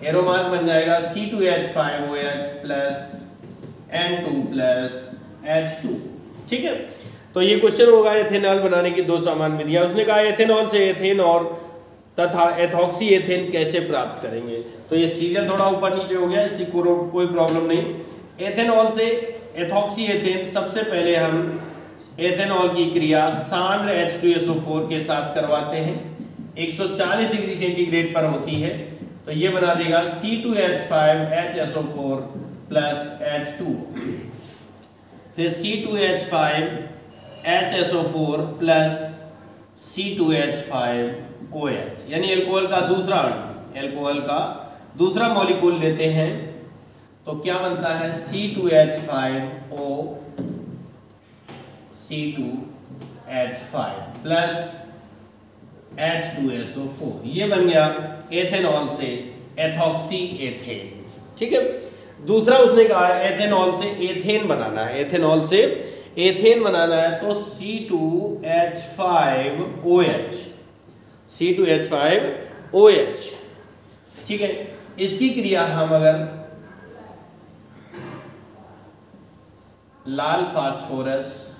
एरो मार्क बन जाएगा C2H5OH plus N2 plus H2, ठीक है। तो ये क्वेश्चन होगा एथेनॉल बनाने की 2 सामान्य विधियां। उसने कहा एथेनॉल से एथेन और तथा एथॉक्सी एथेन कैसे प्राप्त करेंगे। तो ये सीरियल थोड़ा ऊपर नीचे हो गया, इससे कोई प्रॉब्लम नहीं। एथेनॉल से एथॉक्सी एथेन, सबसे पहले हम एथेनॉल की क्रिया सांद्र H2SO4 के साथ करवाते हैं, 140 डिग्री सेंटीग्रेड पर होती है। तो ये बना देगा C2H5HSO4 प्लस H2, फिर C2H5HSO4 प्लस C2H5OH, यानी एल्कोहल का दूसरा अणु, एल्कोहल का दूसरा मॉलिक्यूल लेते हैं तो क्या बनता है C2H5O C2H5 प्लस H2SO4, ये बन गया एथेनॉल से एथॉक्सी एथेन, ठीक है। दूसरा उसने कहा है एथेनॉल से एथेन बनाना है, एथेनॉल से एथेन बनाना है तो C2H5OH, C2H5OH, ठीक है। इसकी क्रिया हम अगर लाल फास्फोरस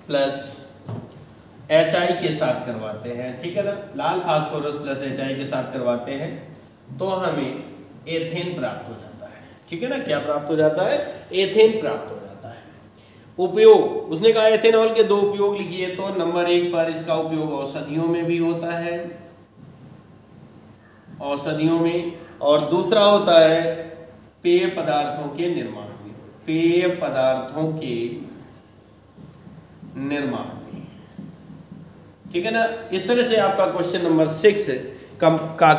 प्लस HI के साथ करवाते हैं, ठीक है ना, लाल फास्फोरस प्लस HI के साथ करवाते हैं तो हमें एथेन प्राप्त हो जाता है, ठीक है ना। क्या प्राप्त हो जाता है? एथेन प्राप्त हो जाता है। उपयोग, उसने कहा एथेनॉल के 2 उपयोग लिखिए, तो नंबर 1 पर इसका उपयोग औषधियों में भी होता है, औषधियों में, और दूसरा होता है पेय पदार्थों के निर्माण में, पेय पदार्थों के निर्माण में, ठीक है ना। इस तरह से आपका क्वेश्चन नंबर 6 का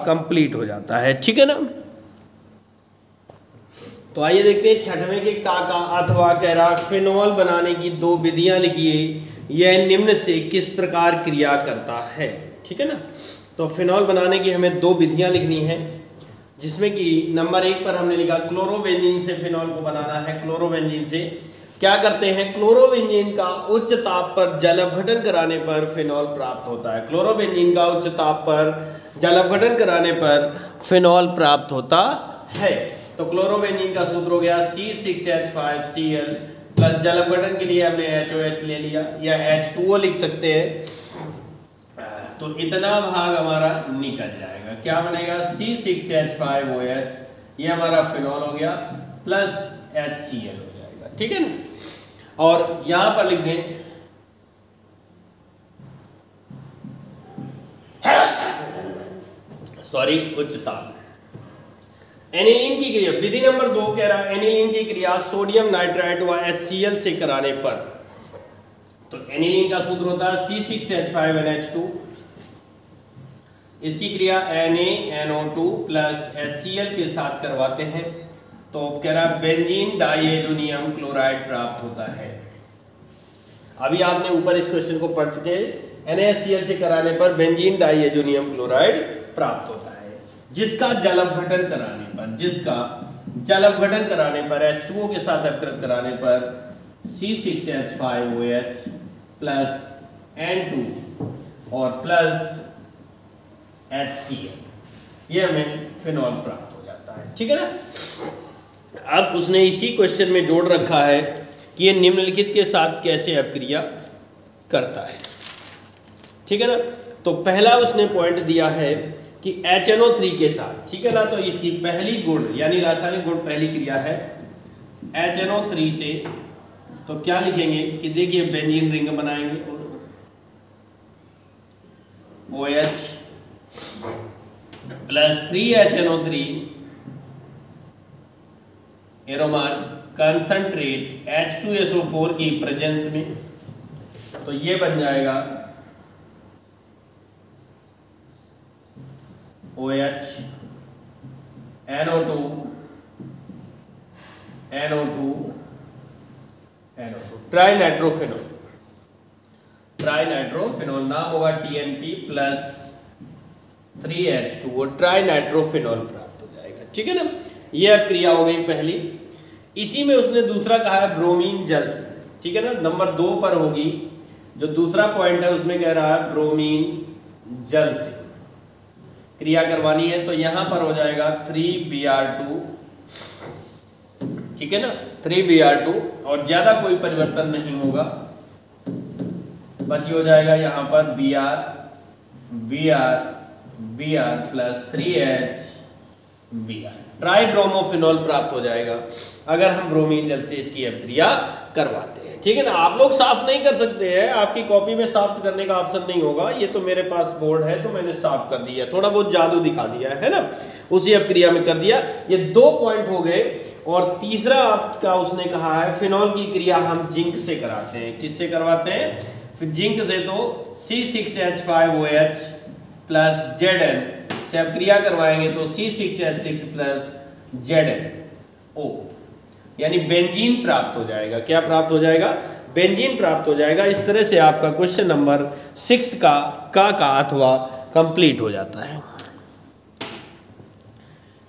कंप्लीट हो जाता है, ठीक है ना। तो आइए देखते हैं छठवें के का अथवा कह रहा फिनॉल बनाने की 2 विधियां लिखिए, यह निम्न से किस प्रकार क्रिया करता है, ठीक है ना। तो फिनॉल बनाने की हमें 2 विधियां लिखनी है, जिसमें कि नंबर 1 पर हमने लिखा क्लोरोबेंजीन से फिनॉल को बनाना है। क्लोरोबेंजीन से क्या करते हैं? क्लोरोबेंजीन का उच्च ताप पर जल अपघटन कराने पर फिनॉल प्राप्त होता है। क्लोरोबेंजीन का उच्च ताप पर जल अपघटन कराने पर फिनॉल प्राप्त होता है। तो क्लोरोबेंजीन का सूत्र हो गया C6H5Cl प्लस जल अपघटन के लिए हमने HOH ले लिया, या H2O लिख सकते हैं। तो इतना भाग हमारा निकल जाएगा, क्या बनेगा? C6H5OH, ये हमारा फिनॉल हो गया, प्लस HCl हो जाएगा, ठीक है ना। और यहां पर लिख दें उच्च ताप। एनिलीन की क्रिया, विधि नंबर 2 कह रहा है एनिलीन की क्रिया सोडियम नाइट्राइट व HCl से कराने पर, तो एनिलीन का सूत्र होता है C6H5NH2, इसकी क्रिया NaNO2 प्लस HCl के साथ करवाते हैं, तो कह रहा है बेंजीन डाइएजोनियम क्लोराइड प्राप्त होता है। अभी आपने ऊपर इस क्वेश्चन को पढ़ चुके हैं, NaHCl से कराने पर बेंजीन डाइएजोनियम क्लोराइड प्राप्त होता है, जिसका जल अपघटन कराने पर H2O के साथ अपघटन कराने पर C6H5OH प्लस N2 और प्लस HCl, ये हमें फिनॉल प्राप्त हो जाता है, ठीक है ना। अब उसने इसी क्वेश्चन में जोड़ रखा है कि ये निम्नलिखित के साथ कैसे अपक्रिया करता है, ठीक है ना। तो पहला उसने पॉइंट दिया है कि HNO3 के साथ, ठीक है ना। तो इसकी पहली गुण यानी रासायनिक गुण पहली क्रिया है HNO3 से, तो क्या लिखेंगे कि देखिए बेंजीन रिंग बनाएंगे, OH प्लस 3HNO3 एरोमार कंसंट्रेट H2SO4 की प्रेजेंस में, तो ये बन जाएगा OH NO2 ट्राइनाइट्रोफिनॉल नाम होगा TNP प्लस 3H2O ट्राइनाइट्रोफिनॉल प्राप्त हो जाएगा, ठीक है ना। ये अब क्रिया हो गई पहली। इसी में उसने दूसरा कहा है ब्रोमीन जल से, ठीक है ना। नंबर 2 पर होगी जो दूसरा पॉइंट है, उसमें कह रहा है ब्रोमीन जल से क्रिया करवानी है, तो यहां पर हो जाएगा 3Br2, ठीक है ना, 3Br2, और ज्यादा कोई परिवर्तन नहीं होगा, बस ये हो जाएगा यहां पर Br प्लस 3HBr, ट्राइब्रोमोफिनॉल प्राप्त हो जाएगा अगर हम ब्रोमीन जल से इसकी अपक्रिया करवाते हैं, ठीक है ना। आप लोग साफ नहीं कर सकते हैं, आपकी कॉपी में साफ करने का ऑप्शन नहीं होगा, ये तो मेरे पास बोर्ड है तो मैंने साफ कर दिया, थोड़ा बहुत जादू दिखा दिया है ना, उसी अपक्रिया में कर दिया। ये 2 पॉइंट हो गए। और तीसरा आपका उसने कहा है फिनॉल की क्रिया हम जिंक से कराते हैं। किससे करवाते हैं? फिर जिंक से, तो C6H5OH प्लस Zn से अब क्रिया करवाएंगे तो C6H6 प्लस ZnO, यानी बेंजीन प्राप्त हो जाएगा। क्या प्राप्त हो जाएगा? बेंजीन प्राप्त हो जाएगा। इस तरह से आपका क्वेश्चन नंबर 6 का अथवा कंप्लीट हो जाता है।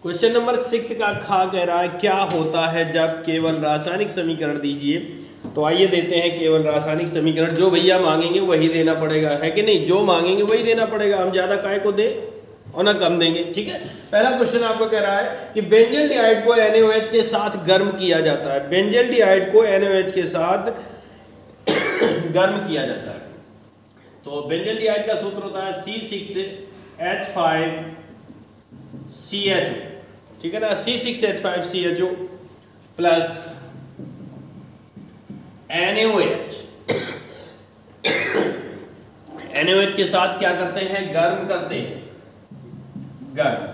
क्वेश्चन नंबर 6 का खा कह रहा है क्या होता है जब केवल रासायनिक समीकरण दीजिए। तो आइए देते हैं केवल रासायनिक समीकरण, जो भैया मांगेंगे वही देना पड़ेगा, है कि नहीं? जो मांगेंगे वही देना पड़ेगा, हम ज्यादा काय को दे और ना कम देंगे, ठीक है। पहला क्वेश्चन आपको कह रहा है कि बेंजल डिहाइड को NaOH के साथ गर्म किया जाता है। बेंजल डिहाइड को NaOH के साथ गर्म किया जाता है। तो बेंजल्डिहाइड का सूत्र होता है C6H5CHO, ठीक है ना, C6H5CHO प्लस NaOH। NaOH के साथ क्या करते हैं, गर्म करते हैं, गर्म,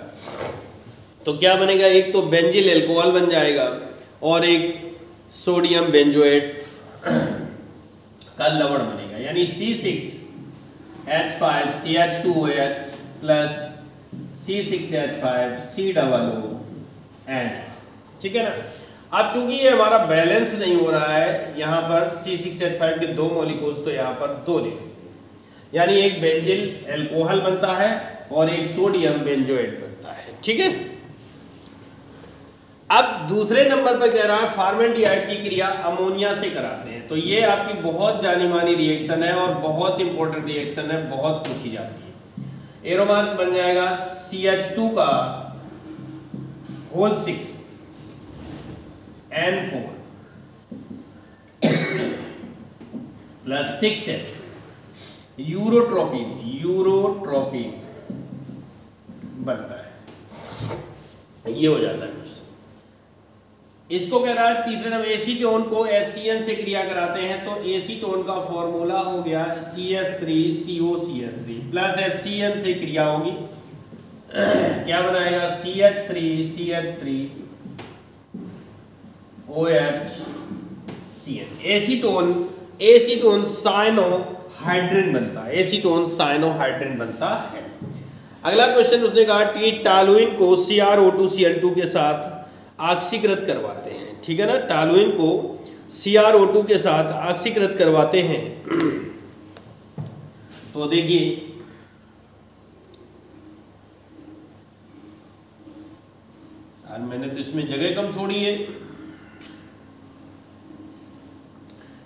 तो क्या बनेगा, एक तो बेंजिल एल्कोहल बन जाएगा और एक सोडियम बेंजोएट का लवण बनेगा, यानी C6H5CH2OH प्लस C6H5COON, ठीक है ना। अब चूंकि ये हमारा बैलेंस नहीं हो रहा है, यहाँ पर C6H5 के 2 मॉलिक्यूल्स, तो यहाँ पर 2 ले लेते हैं, यानी एक बेंजिल एल्कोहल बनता है और एक सोडियम बेंजोएट बनता है, ठीक है। अब दूसरे नंबर पर कह रहा है फॉर्मेल्डिहाइड की क्रिया अमोनिया से कराते हैं, तो ये आपकी बहुत जानी मानी रिएक्शन है और बहुत इंपॉर्टेंट रिएक्शन है, बहुत पूछी जाती है। एरोमार्क बन जाएगा CH2 का whole 6 N4 plus 6H2, urotropin बनता है, ये हो जाता है कुछ। इसको कह रहा है तीसरे नंबर एसीटोन को HCN से क्रिया कराते हैं, तो एसीटोन का फॉर्मूला हो गया CH3COCH3 प्लस HCN से क्रिया होगी, क्या बनाएगा, CH3CH3OHCN। एसीटोन साइनोहाइड्रिन बनता है, एसीटोन साइनोहाइड्रिन बनता है। अगला क्वेश्चन उसने कहा कि टॉलुइन को CrO2Cl2 के साथ ऑक्सीकृत करवाते हैं, ठीक है ना, टॉलुइन को CrO2 के साथ ऑक्सीकृत करवाते हैं। तो देखिए मैंने तो इसमें जगह कम छोड़ी है,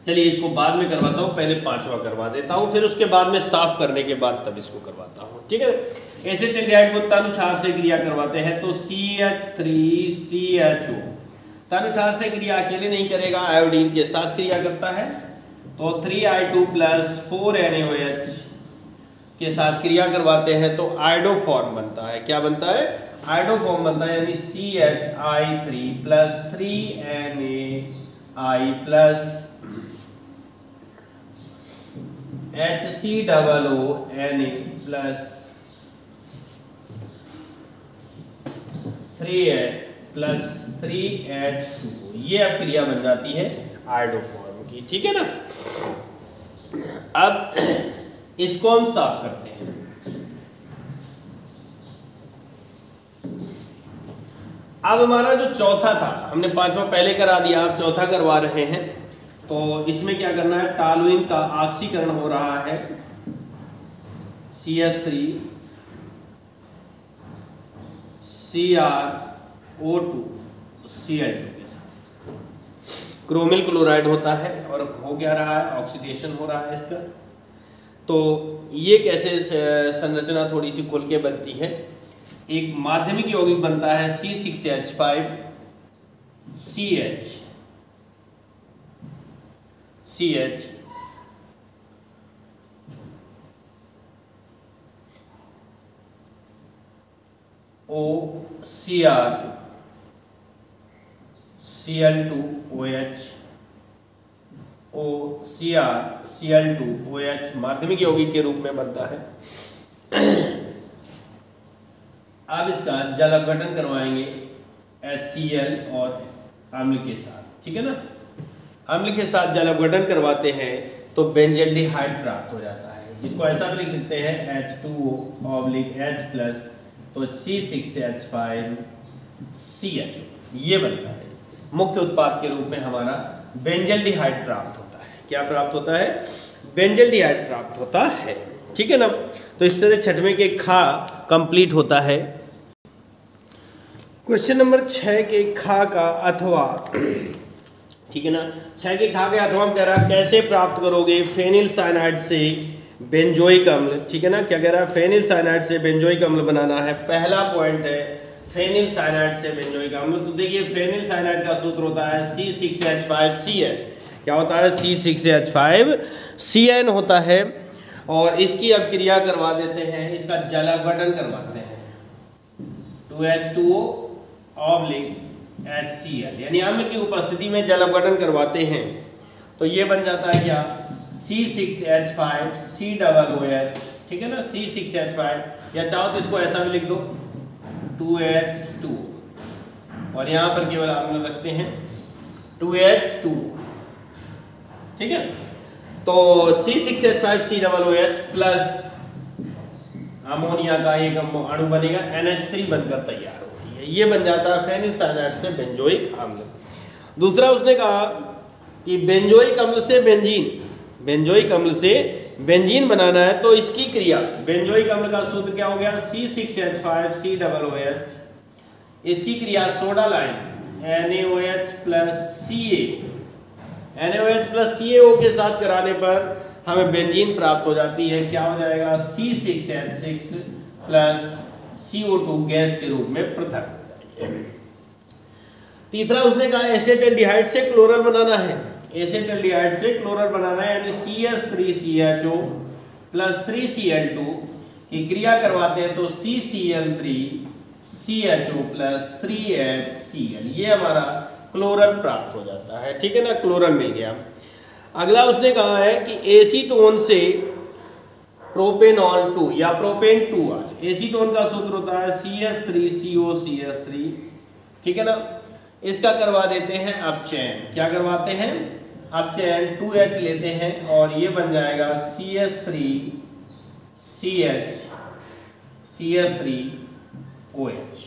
चलिए इसको बाद में करवाता हूँ, पहले 5वां करवा देता हूँ, फिर उसके बाद में साफ करने के बाद तब इसको करवाता हूँ, ठीक है। एसिटिल्डिहाइड को तनुछार से क्रिया करवाते हैं, तो CH3CHO, तनुछार से क्रिया अकेले नहीं करेगा, आयोडीन के साथ क्रिया करता है, तो 3I2 प्लस 4NaOH के साथ क्रिया करवाते हैं, तो आयोडोफॉर्म बनता है, क्या बनता है, आयोडोफॉर्म बनता है, यानी CHI3 plus 3NaI plus HCOONA plus 3A plus 3H2, ये अब क्रिया बन जाती है आयोडोफॉर्म की, ठीक है ना। अब इसको हम साफ करते हैं। अब हमारा जो चौथा था, हमने 5वां पहले करा दिया, अब चौथा करवा रहे हैं, तो इसमें क्या करना है, टॉलुइन का ऑक्सीकरण हो रहा है CH3CrO2Cl2 के साथ, क्रोमिल क्लोराइड होता है और हो क्या रहा है, ऑक्सीडेशन हो रहा है इसका। तो ये कैसे संरचना थोड़ी सी खुल के बनती है, एक माध्यमिक यौगिक बनता है C6H5CH OCr Cl2OH OCr Cl2OH माध्यमिक यौगिक के रूप में बनता है। अब इसका जल अपघटन करवाएंगे HCl और अम्ल के साथ, ठीक है ना, अम्ल के साथ जल अपघटन करवाते हैं तो बेंजल्डिहाइड प्राप्त हो जाता है, जिसको ऐसा भी लिख सकते हैं H2O/H प्लस, तो C6H5CHO, ये बनता है। मुख्य उत्पाद के रूप में हमारा बेंजल्डिहाइड प्राप्त होता है, क्या प्राप्त होता है, बेंजल्डिहाइड प्राप्त होता है, ठीक है ना। तो इस तरह छठवें के खा कंप्लीट होता है। क्वेश्चन नंबर 6 के खा का अथवा, ठीक है ना, 6 के खा के अथवा हम कह रहा है कैसे प्राप्त करोगे फेनिल साइनाइड से बेंजोइक अम्ल, ठीक है ना, क्या कह रहा है, फेनिल साइनाइड से बेंजोइक अम्ल बनाना है। पहला पॉइंट है फेनिल साइनाइड से बेंजोइक अम्ल। तो देखिए फेनिल साइनाइड का सूत्र होता है C6H5Cn, क्या होता है, C6H5Cn होता है। और इसकी अब क्रिया करवा देते हैं, इसका जल अपघटन करवाते हैं 2H2O ऑब्लिक HCl, यानी अम्ल की उपस्थिति में जल अपघटन करवाते हैं तो ये बन जाता है क्या C6H5COOH, ठीक है ना, C6H5, या चाहो तो इसको ऐसा भी लिख दो 2H2 और यहाँ पर केवल अम्ल रखते हैं 2H2, ठीक है। तो C6H5COOH प्लस अमोनिया का एक अणु बनेगा NH3 बनकर तैयार होती है, ये बन जाता है फेनिल साइनाइड से बेंजोइक अम्ल। दूसरा उसने कहा कि बेंजोइक अम्ल से बेंजीन बनाना है तो इसकी क्रिया, बेंजोइक अम्ल का सूत्र क्या हो गया C6H5COOH, इसकी क्रिया soda lime NaOH plus CaO के साथ कराने पर हमें बेंजीन प्राप्त हो जाती है, क्या हो जाएगा C6H6 प्लस CO2 गैस के रूप में पृथक हो जाएगी। तीसरा उसने कहा एसेटल्डिहाइड से क्लोरल बनाना है, एसेटल्डिहाइड से क्लोरल बनाना है, यानी CH3CHO प्लस 3Cl2 की क्रिया करवाते हैं तो CCl3CHO प्लस 3HCl, ये हमारा क्लोरल प्राप्त हो जाता है, ठीक है ना, क्लोरल मिल गया। अगला उसने कहा है कि एसीटोन से प्रोपेनॉल 2 या प्रोपेन 2, एसीटोन का सूत्र होता है CH3COCH3, ठीक है ना, इसका करवा देते हैं अपचयन, क्या करवाते हैं अपचयन, 2H लेते हैं और ये बन जाएगा CH3OH,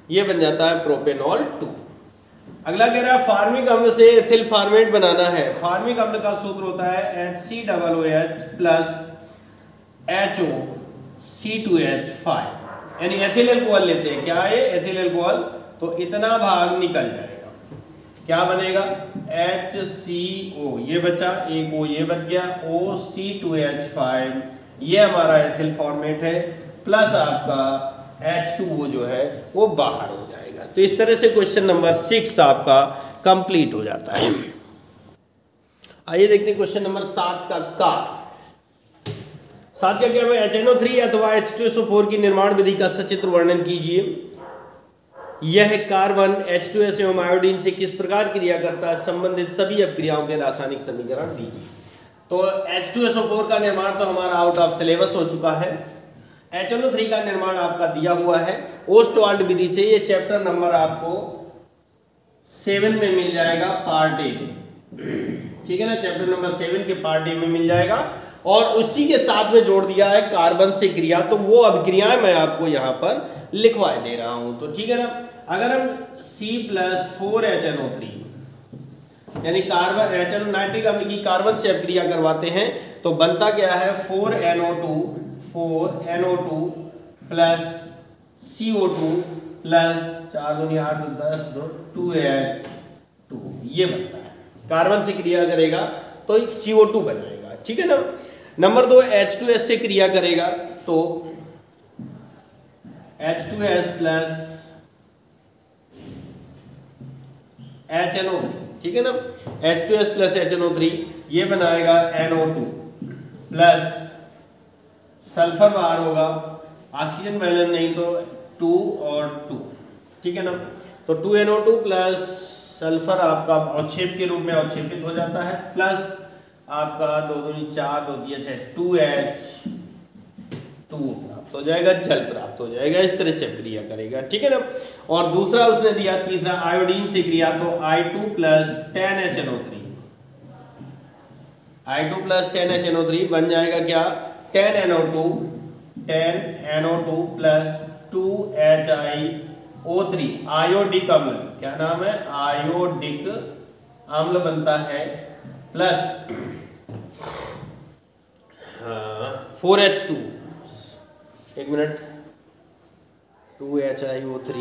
ये बन जाता है प्रोपेनॉल 2। अगला कह रहा है फार्मिक अम्ल से एथिल फॉर्मेट बनाना है, फार्मिक अम्ल का सूत्र होता है HCOOH प्लस HOC2H5, यानी एथिल अल्कोहल लेते हैं, क्या है एथिल अल्कोहल, तो इतना भाग निकल जाएगा, क्या बनेगा HCO, ये बचा एक O, ये बच गया OC2H5, ये हमारा एथिल फॉर्मेट है, प्लस आपका H2O जो है वो बाहर हो जाएगा। तो इस तरह से क्वेश्चन नंबर 6 आपका कंप्लीट हो जाता है। आइए देखते हैं क्वेश्चन नंबर 7 का 7 का क्या है, HNO3 अथवा H2SO4 की निर्माण विधि का सचित्र वर्णन कीजिए। यह कार्बन H2S एवं आयोडीन से किस प्रकार क्रिया करता है, संबंधित सभी अपक्रियाओं के रासायनिक समीकरण दीजिए। तो H2SO4 का निर्माण तो हमारा आउट ऑफ सिलेबस हो चुका है, HNO3 का निर्माण आपका दिया हुआ है ओस्टवाल्ड विधि से, ये चैप्टर नंबर आपको 7 में मिल जाएगा पार्ट ए, ठीक है ना, चैप्टर नंबर 7 के पार्ट ए में मिल जाएगा, और उसी के साथ में जोड़ दिया है कार्बन से क्रिया, तो वो अभिक्रियाएं मैं आपको यहाँ पर लिखवा दे रहा हूं, तो ठीक है ना। अगर हम C+4HNO3 यानी कार्बन HNO नाइट्रिक अम्ल की कार्बन से अभिक्रिया करवाते हैं तो बनता क्या है 4NO2 प्लस CO2 प्लस 4 दूनी 8 10 2H2, ये बनता है, कार्बन से क्रिया करेगा तो एक CO2 बन जाएगा, ठीक है ना। नंबर 2 H2S से क्रिया करेगा तो H2S प्लस HNO3, ठीक है ना, H2S प्लस HNO3 ये बनाएगा NO2 प्लस सल्फर बाहर होगा, ऑक्सीजन बैलेंस नहीं तो 2 और 2, ठीक है ना, तो 2NO2 प्लस सल्फर आपका अवक्षेप के रूप में अवक्षेपित हो जाता है, प्लस आपका 2 दूनी 4 2 3 2H2 प्राप्त हो जाएगा, जल प्राप्त हो जाएगा, इस तरह से क्रिया करेगा, ठीक है ना। और दूसरा उसने दिया तीसरा आयोडीन से क्रिया तो I2 प्लस 10HNO3 बन जाएगा क्या 10NO2 प्लस 2HiO3, आयोडिक अम्ल, क्या नाम है आयोडिक अम्ल बनता है, प्लस 4H2, एक मिनट 2HiO3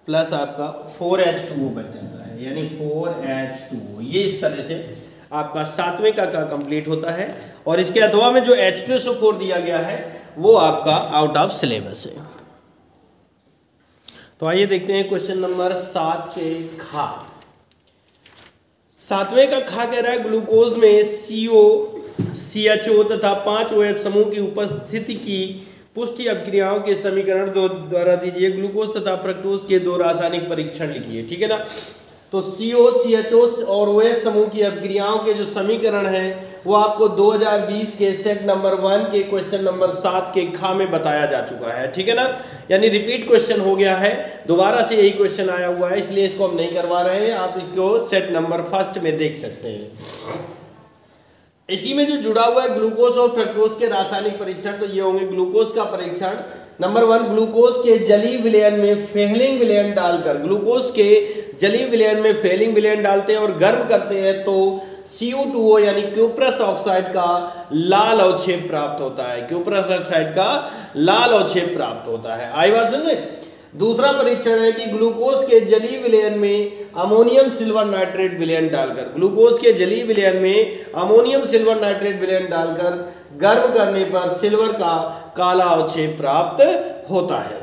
प्लस आपका 4H2O बच जाता है, यानी 4H2O, ये इस तरह से आपका 7वें का कंप्लीट होता है। और इसके अथवा में जो H2SO4 दिया गया है वो आपका आउट ऑफ सिलेबस है। तो आइए देखते हैं क्वेश्चन नंबर 7 के खा। 7वें का खा कह रहा है ग्लूकोज में CO CHO तथा 5 OH समूह की उपस्थिति की पुष्टि अभिक्रियाओं के समीकरण द्वारा दीजिए। ग्लूकोज तथा फ्रक्टोज के 2 रासायनिक परीक्षण लिखिए। ठीक है ना। तो CO, CHO और OH समूह की अभिक्रियाओं के जो समीकरण हैं वो आपको 2020 के सेट नंबर 1 के क्वेश्चन नंबर 7 के खा में बताया जा चुका है। ठीक है ना, यानी रिपीट क्वेश्चन हो गया है, दोबारा से यही क्वेश्चन आया हुआ है, इसलिए इसको हम नहीं करवा रहे हैं। आप इसको सेट नंबर 1 में देख सकते हैं। इसी में जो जुड़ा हुआ है ग्लूकोज और फ्रक्टोज के रासायनिक परीक्षण, तो ये होंगे ग्लूकोज का परीक्षण नंबर 1, ग्लूकोज के जलीय विलयन में फेलिंग विलयन डालकर, ग्लूकोज के जलीय विलयन में फेलिंग विलयन डालते हैं और गर्म करते हैं तो CO2 यानी क्यूप्रस ऑक्साइड का लाल अवक्षेप प्राप्त होता है। क्यूप्रस ऑक्साइड का लाल अवक्षेप प्राप्त होता है। आई बात समझे। दूसरा परीक्षण है कि ग्लूकोज के जलीय विलयन में अमोनियम सिल्वर नाइट्रेट विलयन डालकर, ग्लूकोज के जलीय विलयन में अमोनियम सिल्वर नाइट्रेट विलयन डालकर गर्म करने पर सिल्वर का काला अवक्षेप प्राप्त होता है।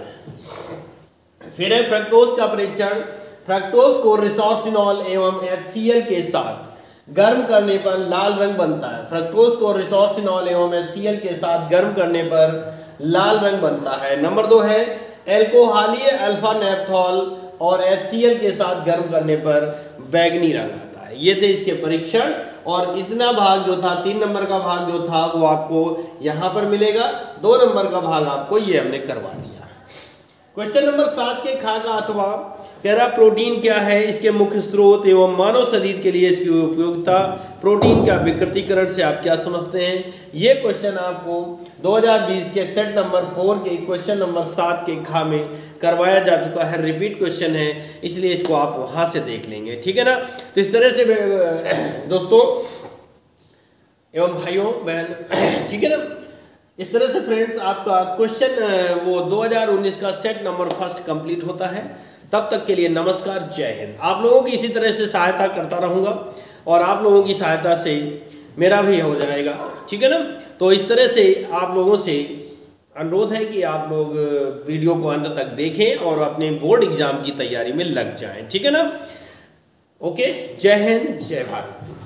फिर है फ्रक्टोज का परीक्षण। फ्रक्टोज को रिसोर्सिनॉल एवं HCl के साथ गर्म करने पर लाल रंग बनता है। फ्रक्टोज को रिसोर्सिनॉल एवं HCl के साथ गर्म करने पर लाल रंग बनता है। नंबर 2 है एल्कोहलीय अल्फा नेप्थॉल और HCl के साथ गर्म करने पर बैगनी रंग आता है। ये थे इसके परीक्षण, और इतना भाग जो था, 3 नंबर का भाग जो था वो आपको यहाँ पर मिलेगा, 2 नंबर का भाग आपको ये हमने करवा दिया। क्वेश्चन नंबर 7 के खा का अथवा कह रहा प्रोटीन क्या है, इसके मुख्य स्रोत एवं मानव शरीर के लिए इसकी उपयोगिता, प्रोटीन का विकृतीकरण से आप क्या समझते हैं। ये क्वेश्चन आपको 2020 के सेट नंबर 4 के क्वेश्चन नंबर 7 के खा में करवाया जा चुका है। रिपीट क्वेश्चन है, इसलिए इसको आप वहां से देख लेंगे। ठीक है ना। तो इस तरह से दोस्तों एवं भाइयों बहन, ठीक है ना, इस तरह से फ्रेंड्स आपका क्वेश्चन वो 2019 का सेट नंबर 1 कंप्लीट होता है। तब तक के लिए नमस्कार, जय हिंद। आप लोगों की इसी तरह से सहायता करता रहूँगा और आप लोगों की सहायता से मेरा भी हो जाएगा। ठीक है ना। तो इस तरह से आप लोगों से अनुरोध है कि आप लोग वीडियो को अंत तक देखें और अपने बोर्ड एग्जाम की तैयारी में लग जाएं। ठीक है ना। ओके, जय हिंद, जय भारत।